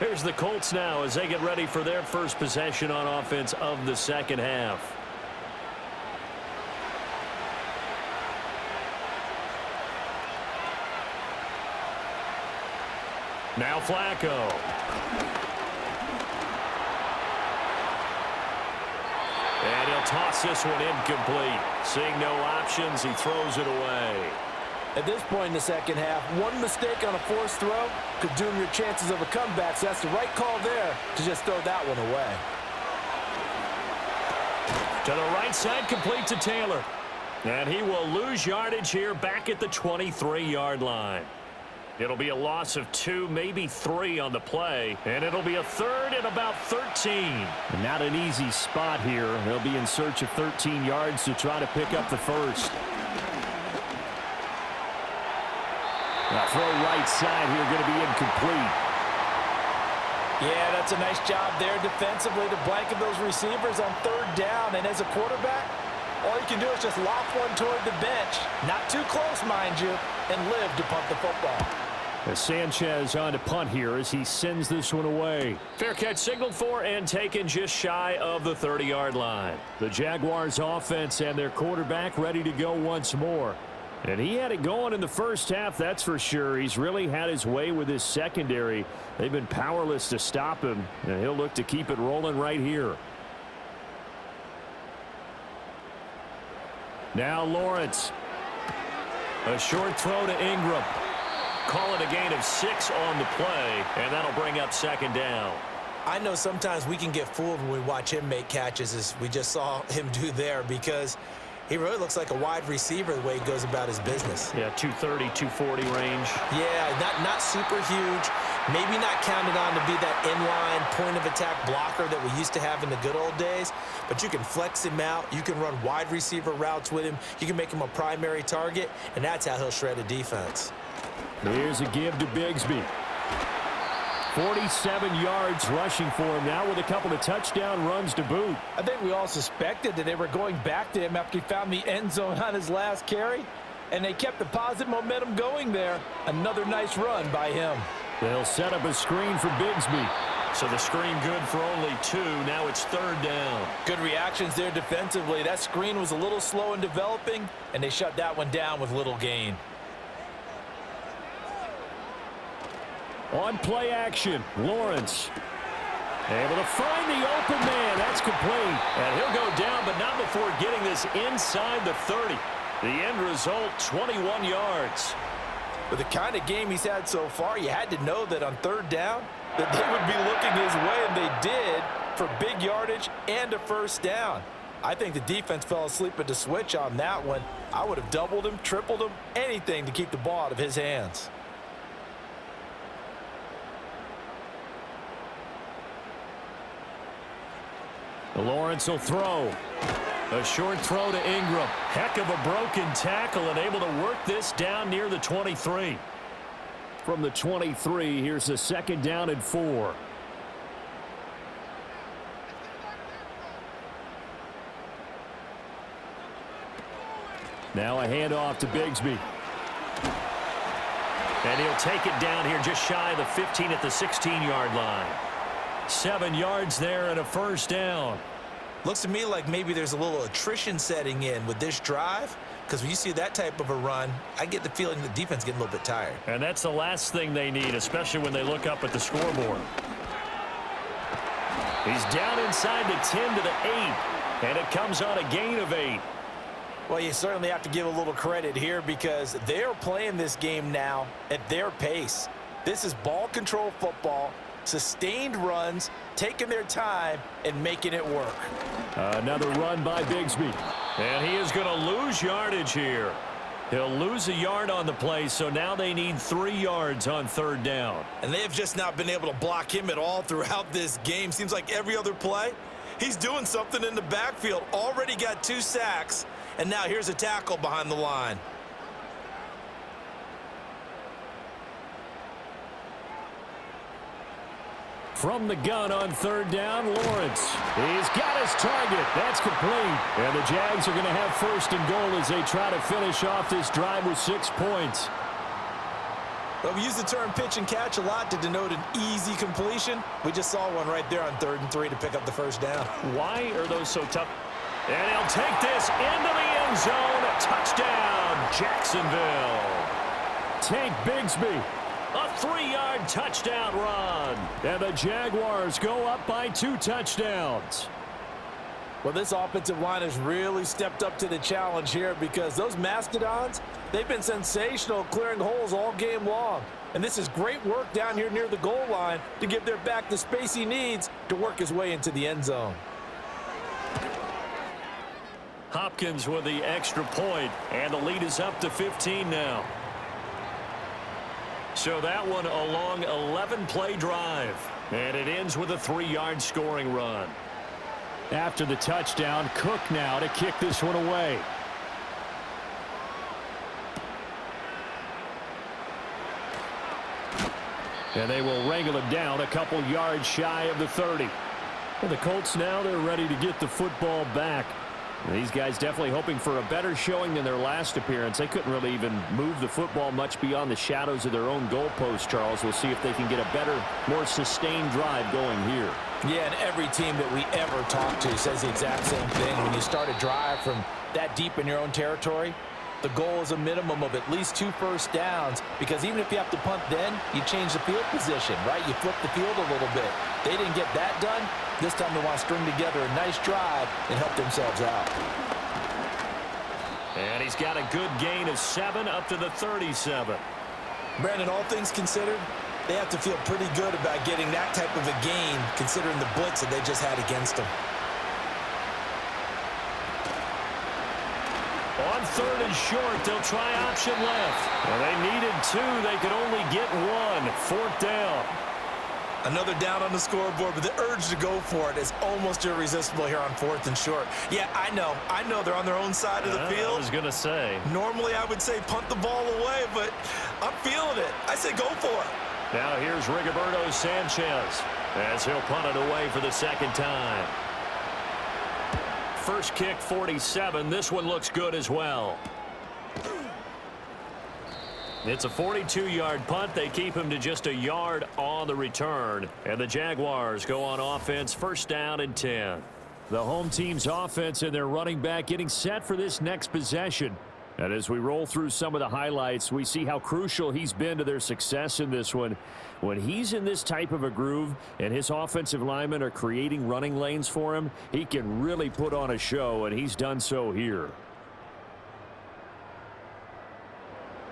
Here's the Colts now as they get ready for their first possession on offense of the second half. Now Flacco. And he'll toss this one incomplete. Seeing no options, he throws it away.
At this point in the second half, one mistake on a forced throw could doom your chances of a comeback, so that's the right call there to just throw that one away.
To the right side, complete to Taylor. And he will lose yardage here back at the 23-yard line. It'll be a loss of 2, maybe 3 on the play, and it'll be a third and about 13.
Not an easy spot here. They'll be in search of 13 yards to try to pick up the first. Now throw right side here, going to be incomplete.
Yeah, that's a nice job there defensively to blanket those receivers on third down. And as a quarterback, all you can do is just loft one toward the bench. Not too close, mind you, and live to punt the football.
As Sanchez on to punt here as he sends this one away.
Fair catch signaled for and taken just shy of the 30-yard line.
The Jaguars offense and their quarterback ready to go once more. And he had it going in the first half, that's for sure. He's really had his way with his secondary. They've been powerless to stop him, and he'll look to keep it rolling right here. Now Lawrence. A short throw to Ingram. Call it a gain of 6 on the play, and that'll bring up second down.
I know sometimes we can get fooled when we watch him make catches, as we just saw him do there, because he really looks like a wide receiver the way he goes about his business.
Yeah, 230, 240 range.
Yeah, not super huge. Maybe not counted on to be that inline point-of-attack blocker that we used to have in the good old days. But you can flex him out. You can run wide receiver routes with him. You can make him a primary target, and that's how he'll shred a defense.
Here's a give to Bigsby. 47 yards rushing for him now with a couple of touchdown runs to boot.
I think we all suspected that they were going back to him after he found the end zone on his last carry, and they kept the positive momentum going there. Another nice run by him.
They'll set up a screen for Bigsby.
So the screen good for only 2. Now it's third down.
Good reactions there defensively. That screen was a little slow in developing, and they shut that one down with little gain.
On play action, Lawrence. Able to find the open man. That's complete.
And he'll go down, but not before getting this inside the 30. The end result, 21 yards.
With the kind of game he's had so far, you had to know that on third down that they would be looking his way, and they did, for big yardage and a first down. I think the defense fell asleep at the switch on that one. I would have doubled him, tripled him, anything to keep the ball out of his hands.
Lawrence will throw.
A short throw to Ingram. Heck of a broken tackle and able to work this down near the 23.
From the 23, here's a second down and 4. Now a handoff to Bigsby.
And he'll take it down here just shy of the 15 at the 16-yard line. 7 yards there and a first down.
Looks to me like maybe there's a little attrition setting in with this drive, because when you see that type of a run, I get the feeling the defense getting a little bit tired.
And that's the last thing they need, especially when they look up at the scoreboard. He's down inside the 10 to the 8, and it comes on a gain of 8.
Well, you certainly have to give a little credit here, because they're playing this game now at their pace. This is ball control football. Sustained runs, taking their time, and making it work.
Another run by Bigsby.
And he is going to lose yardage here. He'll lose a yard on the play, so now they need 3 yards on third down.
And they have just not been able to block him at all throughout this game. Seems like every other play, he's doing something in the backfield. Already got 2 sacks, and now here's a tackle behind the line.
From the gun on third down, Lawrence. He's got his target. That's complete. And the Jags are going to have first and goal as they try to finish off this drive with 6 points.
Well, we use the term pitch and catch a lot to denote an easy completion. We just saw one right there on 3rd and 3 to pick up the first down.
Why are those so tough? And he'll take this into the end zone. Touchdown, Jacksonville.
Tank Bigsby.
A 3-yard touchdown run.
And the Jaguars go up by 2 touchdowns.
Well, this offensive line has really stepped up to the challenge here because those Mastodons, they've been sensational clearing holes all game long. And this is great work down here near the goal line to give their back the space he needs to work his way into the end zone.
Hopkins with the extra point, and the lead is up to 15 now. So that one a long 11-play drive, and it ends with a 3-yard scoring run.
After the touchdown, Cook now to kick this one away. And they will wrangle it down a couple yards shy of the 30. And the Colts now, they're ready to get the football back. These guys definitely hoping for a better showing than their last appearance. They couldn't really even move the football much beyond the shadows of their own goalpost, Charles. We'll see if they can get a better, more sustained drive going here.
Yeah, and every team that we ever talk to says the exact same thing. When you start a drive from that deep in your own territory, the goal is a minimum of at least 2 first downs, because even if you have to punt then, you change the field position, right? You flip the field a little bit. They didn't get that done. This time they want to string together a nice drive and help themselves out.
And he's got a good gain of 7 up to the 37.
Brandon, all things considered, they have to feel pretty good about getting that type of a gain considering the blitz that they just had against them.
On 3rd and short, they'll try option left. Well, they needed 2. They could only get 1. 4th down.
Another down on the scoreboard, but the urge to go for it is almost irresistible here on 4th and short. Yeah, I know they're on their own side of the field.
I was going to say.
Normally I would say punt the ball away, but I'm feeling it. I say go for it.
Now here's Rigoberto Sanchez as he'll punt it away for the 2nd time. First kick, 47. This one looks good as well. It's a 42-yard punt. They keep him to just a yard on the return. And the Jaguars go on offense, 1st down and 10. The home team's offense and their running back getting set for this next possession. And as we roll through some of the highlights, we see how crucial he's been to their success in this one. When he's in this type of a groove and his offensive linemen are creating running lanes for him, he can really put on a show, and he's done so here.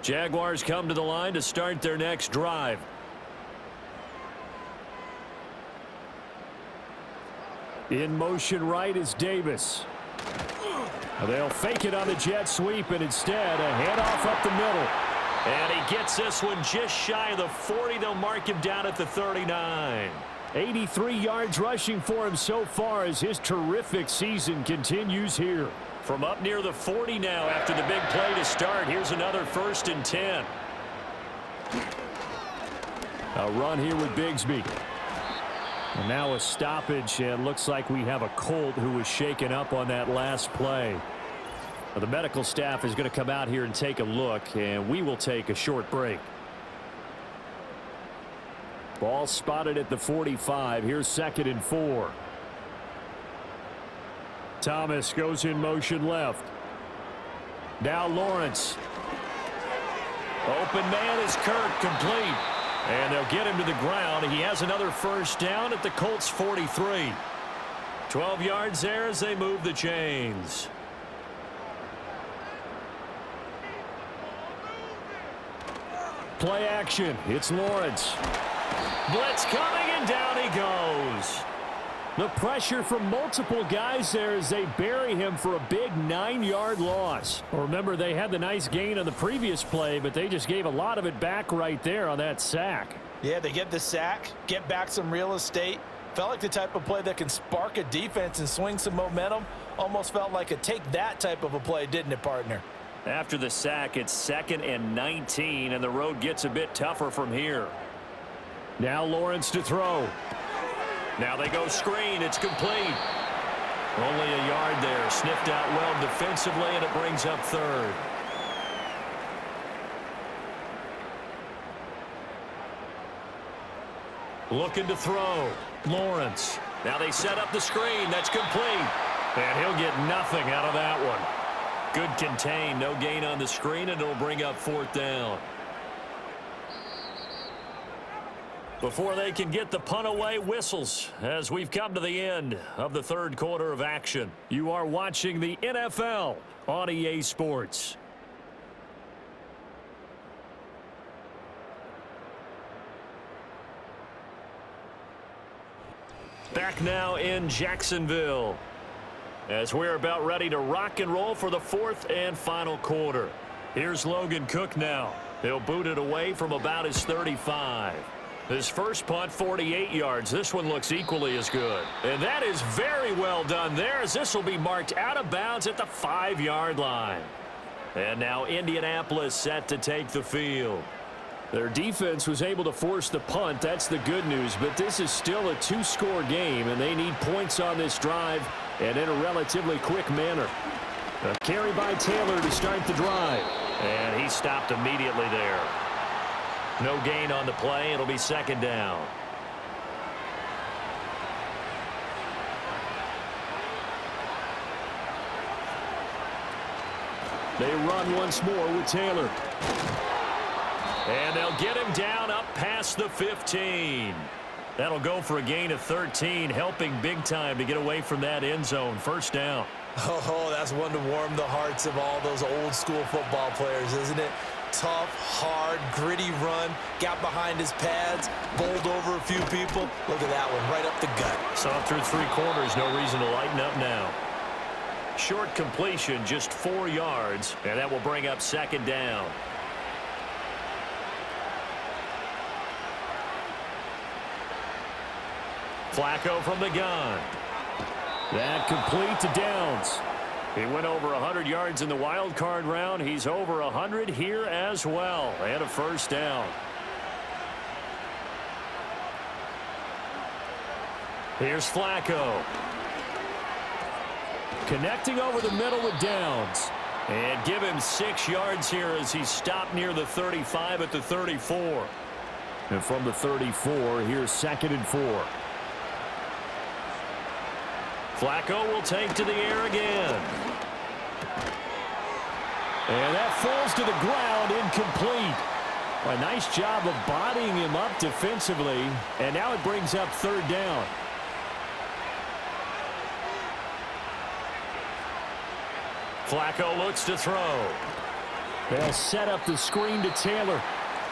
Jaguars come to the line to start their next drive.
In motion right is Davis. They'll fake it on the jet sweep, and instead a handoff up the middle.
And he gets this one just shy of the 40. They'll mark him down at the 39.
83 yards rushing for him so far as his terrific season continues here.
From up near the 40 now after the big play to start. Here's another 1st and 10.
A run here with Bigsby. And now a stoppage, and looks like we have a Colt who was shaken up on that last play. Well, the medical staff is going to come out here and take a look, and we will take a short break. Ball spotted at the 45. Here's 2nd and 4. Thomas goes in motion left. Now Lawrence.
Open man is Kirk, complete. And they'll get him to the ground. He has another 1st down at the Colts 43. 12 yards there as they move the chains.
Play action. It's Lawrence.
Blitz coming, and down he goes.
The pressure from multiple guys there as they bury him for a big 9-yard loss. Remember, they had the nice gain on the previous play, but they just gave a lot of it back right there on that sack.
Yeah, they get the sack, get back some real estate. Felt like the type of play that can spark a defense and swing some momentum. Almost felt like a take that type of a play, didn't it, partner?
After the sack, it's 2nd and 19, and the road gets a bit tougher from here.
Now Lawrence to throw.
Now they go screen. It's complete. Only a yard there. Sniffed out well defensively, and it brings up third. Looking to throw. Lawrence. Now they set up the screen. That's complete. And he'll get nothing out of that one. Good contain. No gain on the screen, and it'll bring up fourth down. Before they can get the punt away, whistles as we've come to the end of the third quarter of action. You are watching the NFL on EA Sports. Back now in Jacksonville as we're about ready to rock and roll for the fourth and final quarter. Here's Logan Cook now. He'll boot it away from about his 35. His first punt, 48 yards. This one looks equally as good. And that is very well done there, as this will be marked out of bounds at the 5-yard line. And now Indianapolis set to take the field. Their defense was able to force the punt. That's the good news. But this is still a 2-score game, and they need points on this drive and in a relatively quick manner. A carry by Taylor to start the drive. And he stopped immediately there. No gain on the play. It'll be second down. They run once more with Taylor. And they'll get him down up past the 15. That'll go for a gain of 13, helping big time to get away from that end zone. First down.
Oh, that's one to warm the hearts of all those old school football players, isn't it? Tough, hard, gritty run. Got behind his pads, bowled over a few people. Look at that one, right up the gut.
Saw through 3 quarters, no reason to lighten up now. Short completion, just 4 yards, and that will bring up second down. Flacco from the gun. That complete to Downs. He went over 100 yards in the wild card round. He's over 100 here as well. And a first down. Here's Flacco. Connecting over the middle with Downs. And give him 6 yards here as he stopped near the 35 at the 34. And from the 34, here's 2nd and 4. Flacco will take to the air again. And that falls to the ground, incomplete. A nice job of bodying him up defensively. And now it brings up third down. Flacco looks to throw. They'll set up the screen to Taylor.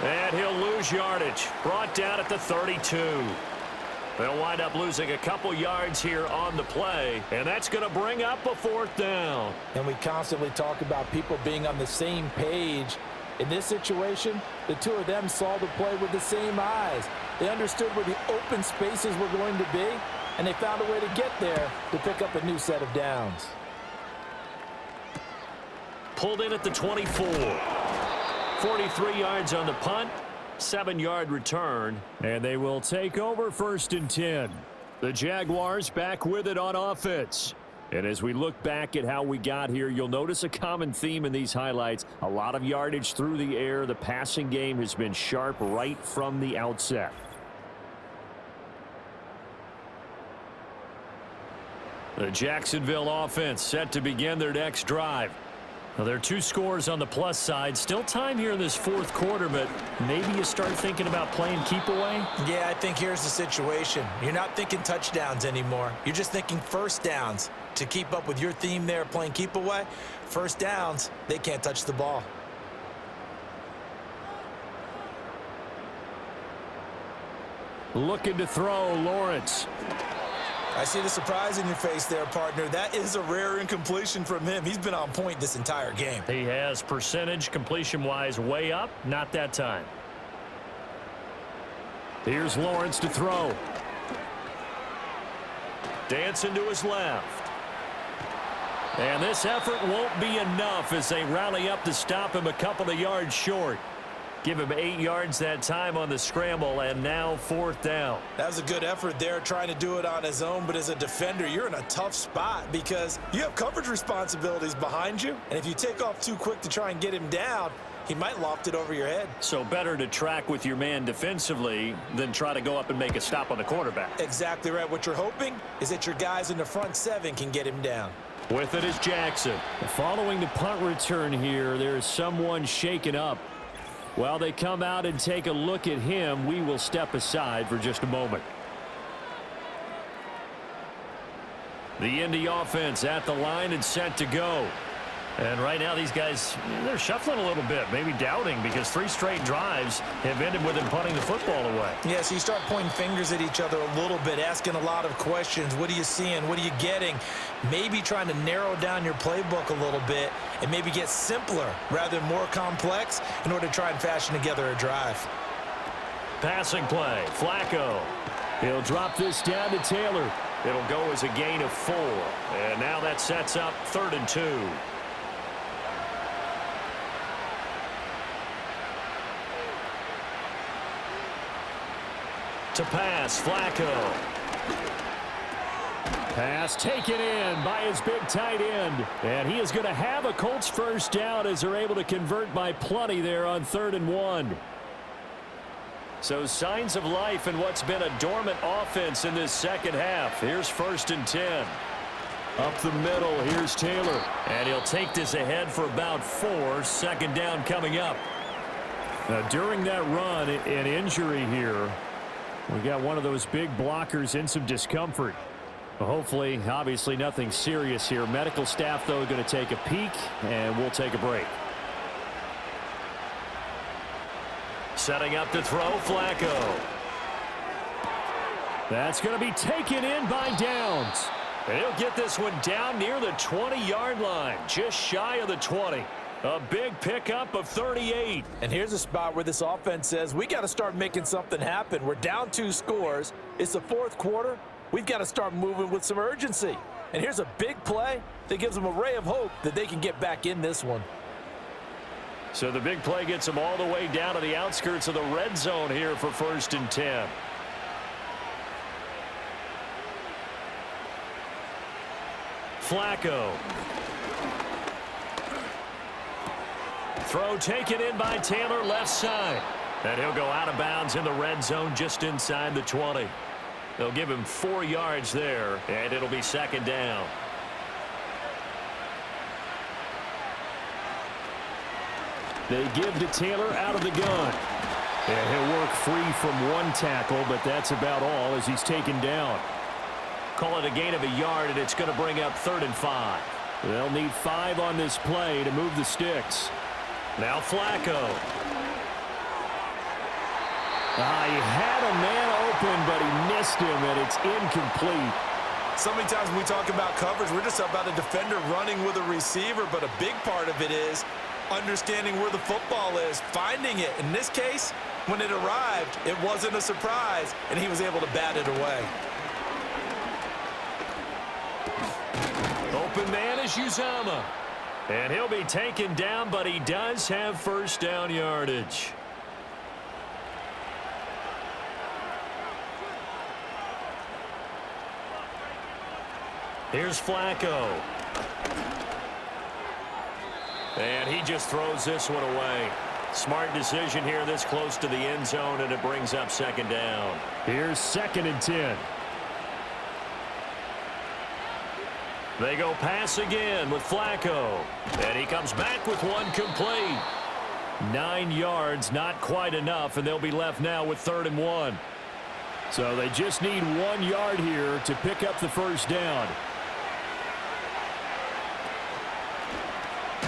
And he'll lose yardage. Brought down at the 32. They'll wind up losing a couple yards here on the play, and that's going to bring up a fourth down.
And we constantly talk about people being on the same page. In this situation, the two of them saw the play with the same eyes. They understood where the open spaces were going to be, and they found a way to get there to pick up a new set of downs.
Pulled in at the 24. 43 yards on the punt. 7-yard return, and they will take over 1st and 10. The Jaguars back with it on offense. And as we look back at how we got here, you'll notice a common theme in these highlights. A lot of yardage through the air. The passing game has been sharp right from the outset. The Jacksonville offense set to begin their next drive. Now, there are 2 scores on the plus side. Still time here in this fourth quarter, but maybe you start thinking about playing keep away?
Yeah, I think here's the situation. You're not thinking touchdowns anymore. You're just thinking first downs. To keep up with your theme there, playing keep away, first downs, they can't touch the ball.
Looking to throw, Lawrence.
I see the surprise in your face there, partner. That is a rare incompletion from him. He's been on point this entire game.
He has percentage completion-wise way up. Not that time. Here's Lawrence to throw. Dancing to his left. And this effort won't be enough as they rally up to stop him a couple of yards short. Give him 8 yards that time on the scramble, and now 4th down.
That was a good effort there, trying to do it on his own, but as a defender, you're in a tough spot because you have coverage responsibilities behind you, and if you take off too quick to try and get him down, he might loft it over your head.
So better to track with your man defensively than try to go up and make a stop on the quarterback.
Exactly right. What you're hoping is that your guys in the front 7 can get him down.
With it is Jackson.
Following the punt return here, there's someone shaken up. While they come out and take a look at him, we will step aside for just a moment. The Indy offense at the line and set to go. And right now these guys, they're shuffling a little bit, maybe doubting, because 3 straight drives have ended with them punting the football away.
Yeah, so you start pointing fingers at each other a little bit, asking a lot of questions. What are you seeing? What are you getting? Maybe trying to narrow down your playbook a little bit and maybe get simpler rather than more complex in order to try and fashion together a drive.
Passing play, Flacco.
He'll drop this down to Taylor.
It'll go as a gain of 4. And now that sets up 3rd and 2. To pass, Flacco.
Pass taken in by his big tight end. And he is going to have a Colts first down as they're able to convert by plenty there on 3rd and 1.
So signs of life in what's been a dormant offense in this second half. Here's 1st and 10.
Up the middle, here's Taylor.
And he'll take this ahead for about 4. 2nd down coming up.
Now, during that run, an injury here. We got one of those big blockers in some discomfort. Hopefully, obviously nothing serious here. Medical staff, though, going to take a peek, and we'll take a break.
Setting up to throw, Flacco.
That's going to be taken in by Downs.
And he'll get this one down near the 20-yard line, just shy of the 20. A big pickup of 38.
And here's a spot where this offense says, we got to start making something happen. We're down 2 scores. It's the 4th quarter. We've got to start moving with some urgency. And here's a big play that gives them a ray of hope that they can get back in this one.
So the big play gets them all the way down to the outskirts of the red zone here for 1st and 10. Flacco. Throw taken in by Taylor, left side. And he'll go out of bounds in the red zone just inside the 20. They'll give him 4 yards there, and it'll be 2nd down.
They give to Taylor out of the gun. And he'll work free from 1 tackle, but that's about all as he's taken down.
Call it a gain of a yard, and it's going to bring up 3rd and 5.
They'll need 5 on this play to move the sticks.
Now Flacco.
He had a man open, but he missed him, and it's incomplete.
So many times when we talk about coverage, we're just about a defender running with a receiver, but a big part of it is understanding where the football is, finding it. In this case, when it arrived, it wasn't a surprise, and he was able to bat it away.
Open man is Uzama. And he'll be taken down, but he does have 1st down yardage. Here's Flacco. And he just throws this one away. Smart decision here this close to the end zone, and it brings up 2nd down.
Here's 2nd and 10.
They go pass again with Flacco. And he comes back with 1 complete.
9 yards, not quite enough, and they'll be left now with 3rd and 1. So they just need 1 yard here to pick up the 1st down.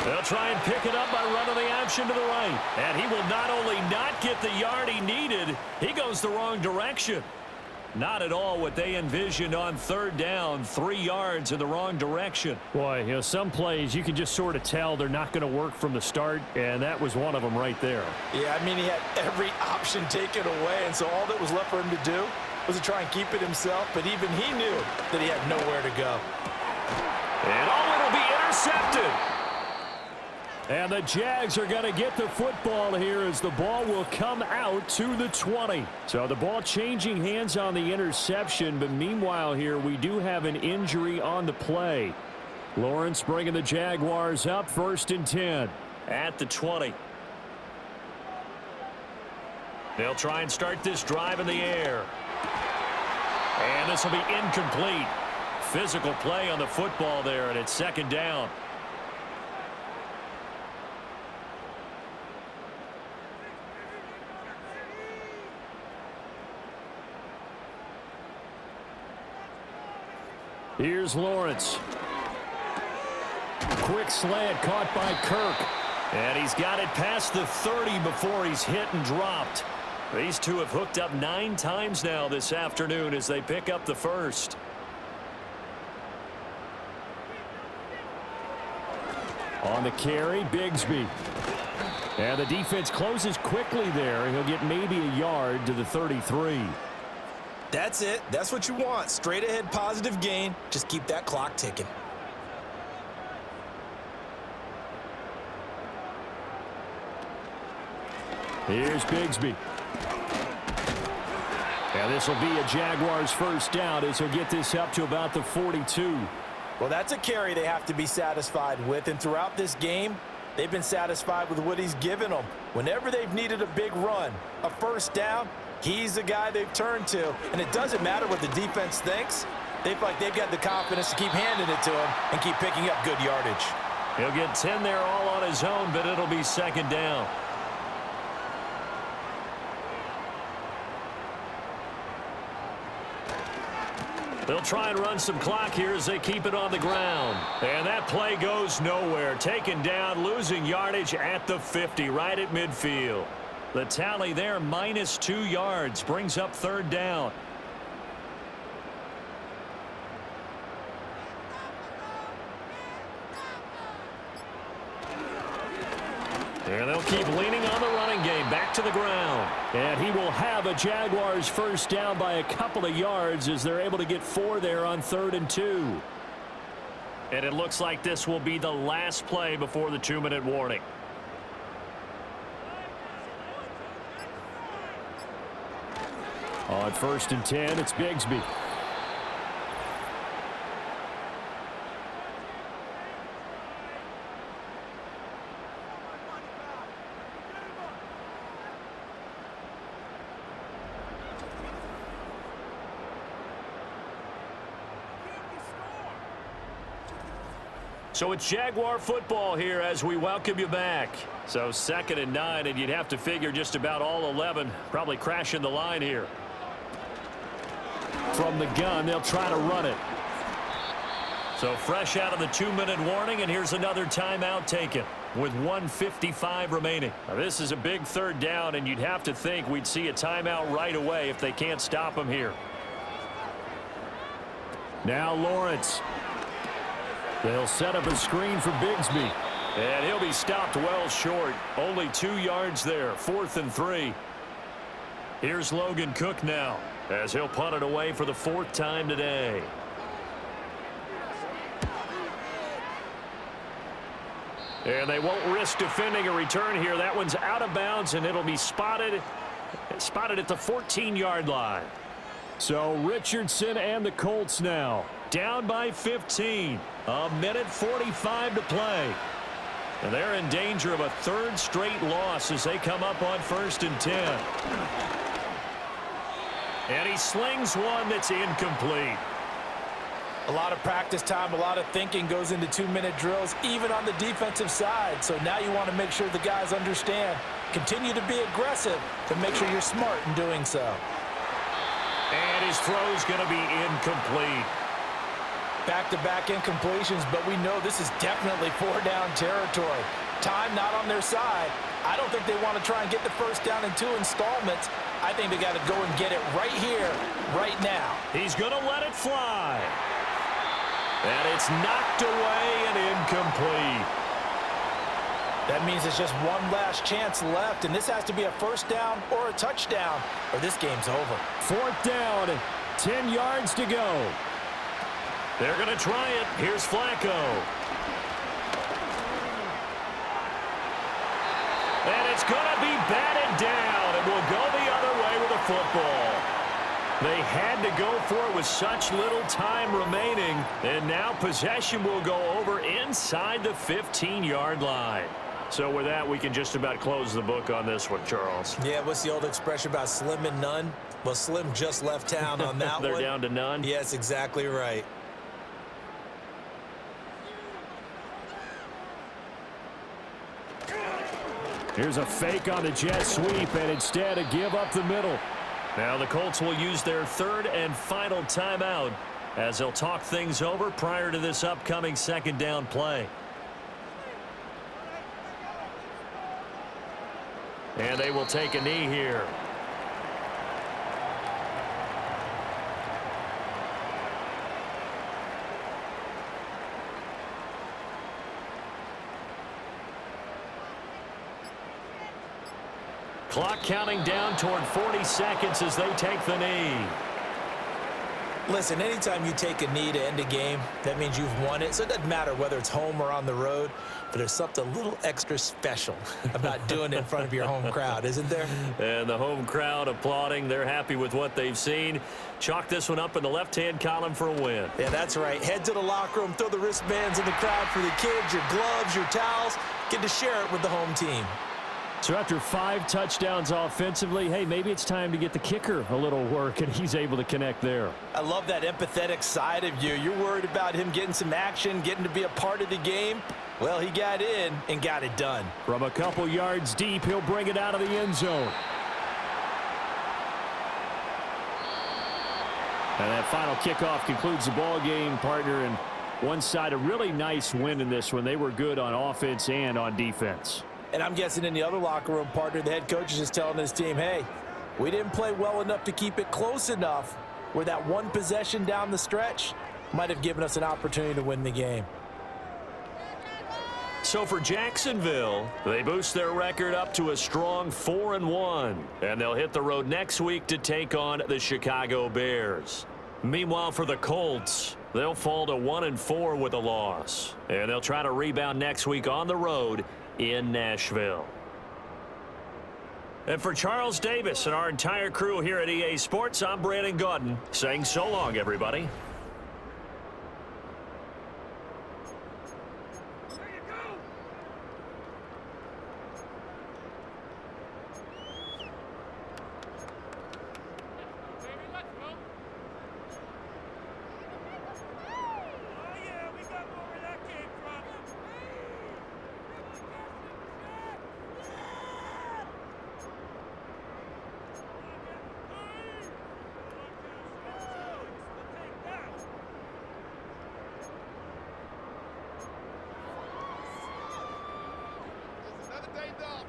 They'll try and pick it up by running the option to the right. And he will not only not get the yard he needed, he goes the wrong direction. Not at all what they envisioned on 3rd down, 3 yards in the wrong direction.
Boy, some plays you can just sort of tell they're not going to work from the start, and that was one of them right there.
Yeah, I mean, he had every option taken away, and so all that was left for him to do was to try and keep it himself, but even he knew that he had nowhere to go.
And it'll be intercepted.
And the Jags are going to get the football here as the ball will come out to the 20. So the ball changing hands on the interception, but meanwhile here we do have an injury on the play. Lawrence bringing the Jaguars up 1st and 10.
At the 20. They'll try and start this drive in the air. And this will be incomplete. Physical play on the football there, and it's 2nd down.
Here's Lawrence. Quick slant caught by Kirk.
And he's got it past the 30 before he's hit and dropped. These two have hooked up 9 times now this afternoon as they pick up the first.
On the carry, Bigsby. And the defense closes quickly there, and he'll get maybe a yard to the 33.
That's it. That's what you want. Straight ahead positive gain. Just keep that clock ticking.
Here's Bigsby. And this will be a Jaguars first down as he'll get this up to about the 42.
Well, that's a carry they have to be satisfied with. And throughout this game, they've been satisfied with what he's given them. Whenever they've needed a big run, a first down, he's the guy they've turned to. And it doesn't matter what the defense thinks. They feel like they've got the confidence to keep handing it to him and keep picking up good yardage.
He'll get 10 there all on his own, but it'll be 2nd down. They'll try and run some clock here as they keep it on the ground. And that play goes nowhere. Taken down, losing yardage at the 50, right at midfield. The tally there, -2 yards, brings up 3rd down. And they'll keep leaning on the running game, back to the ground.
And he will have a Jaguars first down by a couple of yards as they're able to get 4 there on 3rd and 2.
And it looks like this will be the last play before the 2-minute warning.
On 1st and 10, it's Bigsby.
So it's Jaguar football here as we welcome you back. So 2nd and 9, and you'd have to figure just about all 11 probably crashing the line here.
From the gun, they'll try to run it.
So fresh out of the 2-minute warning, and here's another timeout taken with 1:55 remaining. Now, this is a big 3rd down, and you'd have to think we'd see a timeout right away if they can't stop them here.
Now Lawrence. They'll set up a screen for Bigsby.
And he'll be stopped well short. Only 2 yards there. 4th and 3. Here's Logan Cook now as he'll punt it away for the 4th time today. And they won't risk defending a return here. That one's out of bounds, and it'll be spotted at the 14-yard line.
So Richardson and the Colts now
down by 15. 1:45 to play. And they're in danger of a 3rd straight loss as they come up on 1st and 10. And he slings one that's incomplete.
A lot of practice time, a lot of thinking goes into 2-minute drills, even on the defensive side. So now you want to make sure the guys understand. Continue to be aggressive, but make sure you're smart in doing so.
And his throw's going to be incomplete.
Back-to-back incompletions, but we know this is definitely 4-down territory. Time not on their side. I don't think they want to try and get the first down in 2 installments. I think they got to go and get it right here, right now.
He's going to let it fly. And it's knocked away and incomplete.
That means it's just one last chance left, and this has to be a first down or a touchdown, or this game's over.
4th down, 10 yards to go.
They're going to try it. Here's Flacco. And it's going to be batted down, and will go the other way with the football. They had to go for it with such little time remaining, and now possession will go over inside the 15-yard line. So with that, we can just about close the book on this one, Charles.
Yeah, what's the old expression about slim and none? Well, Slim just left town on that
They're
one.
down to none?
Yes, exactly right.
Here's a fake on the jet sweep, and instead a give up the middle.
Now the Colts will use their third and final timeout as they'll talk things over prior to this upcoming second down play. And they will take a knee here. Clock counting down toward 40 seconds as they take the knee.
Listen, anytime you take a knee to end a game, that means you've won it. So it doesn't matter whether it's home or on the road, but there's something a little extra special about doing it in front of your home crowd, isn't there?
And the home crowd applauding. They're happy with what they've seen. Chalk this one up in the left-hand column for a win.
Yeah, that's right. Head to the locker room, throw the wristbands in the crowd for the kids, your gloves, your towels. Get to share it with the home team.
So after 5 touchdowns offensively, hey, maybe it's time to get the kicker a little work, and he's able to connect there.
I love that empathetic side of you. You're worried about him getting some action, getting to be a part of the game. Well, he got in and got it done.
From a couple yards deep, he'll bring it out of the end zone. And that final kickoff concludes the ball game, partner. And one side, a really nice win in this one. They were good on offense and on defense.
And I'm guessing in the other locker room, partner, the head coach is just telling his team, hey, we didn't play well enough to keep it close enough where that one possession down the stretch might have given us an opportunity to win the game.
So for Jacksonville, they boost their record up to a strong 4-1. And they'll hit the road next week to take on the Chicago Bears. Meanwhile, for the Colts, they'll fall to 1-4 with a loss. And they'll try to rebound next week on the road in Nashville. And for Charles Davis and our entire crew here at EA Sports, I'm Brandon Gaudin saying so long, everybody.
Another day done.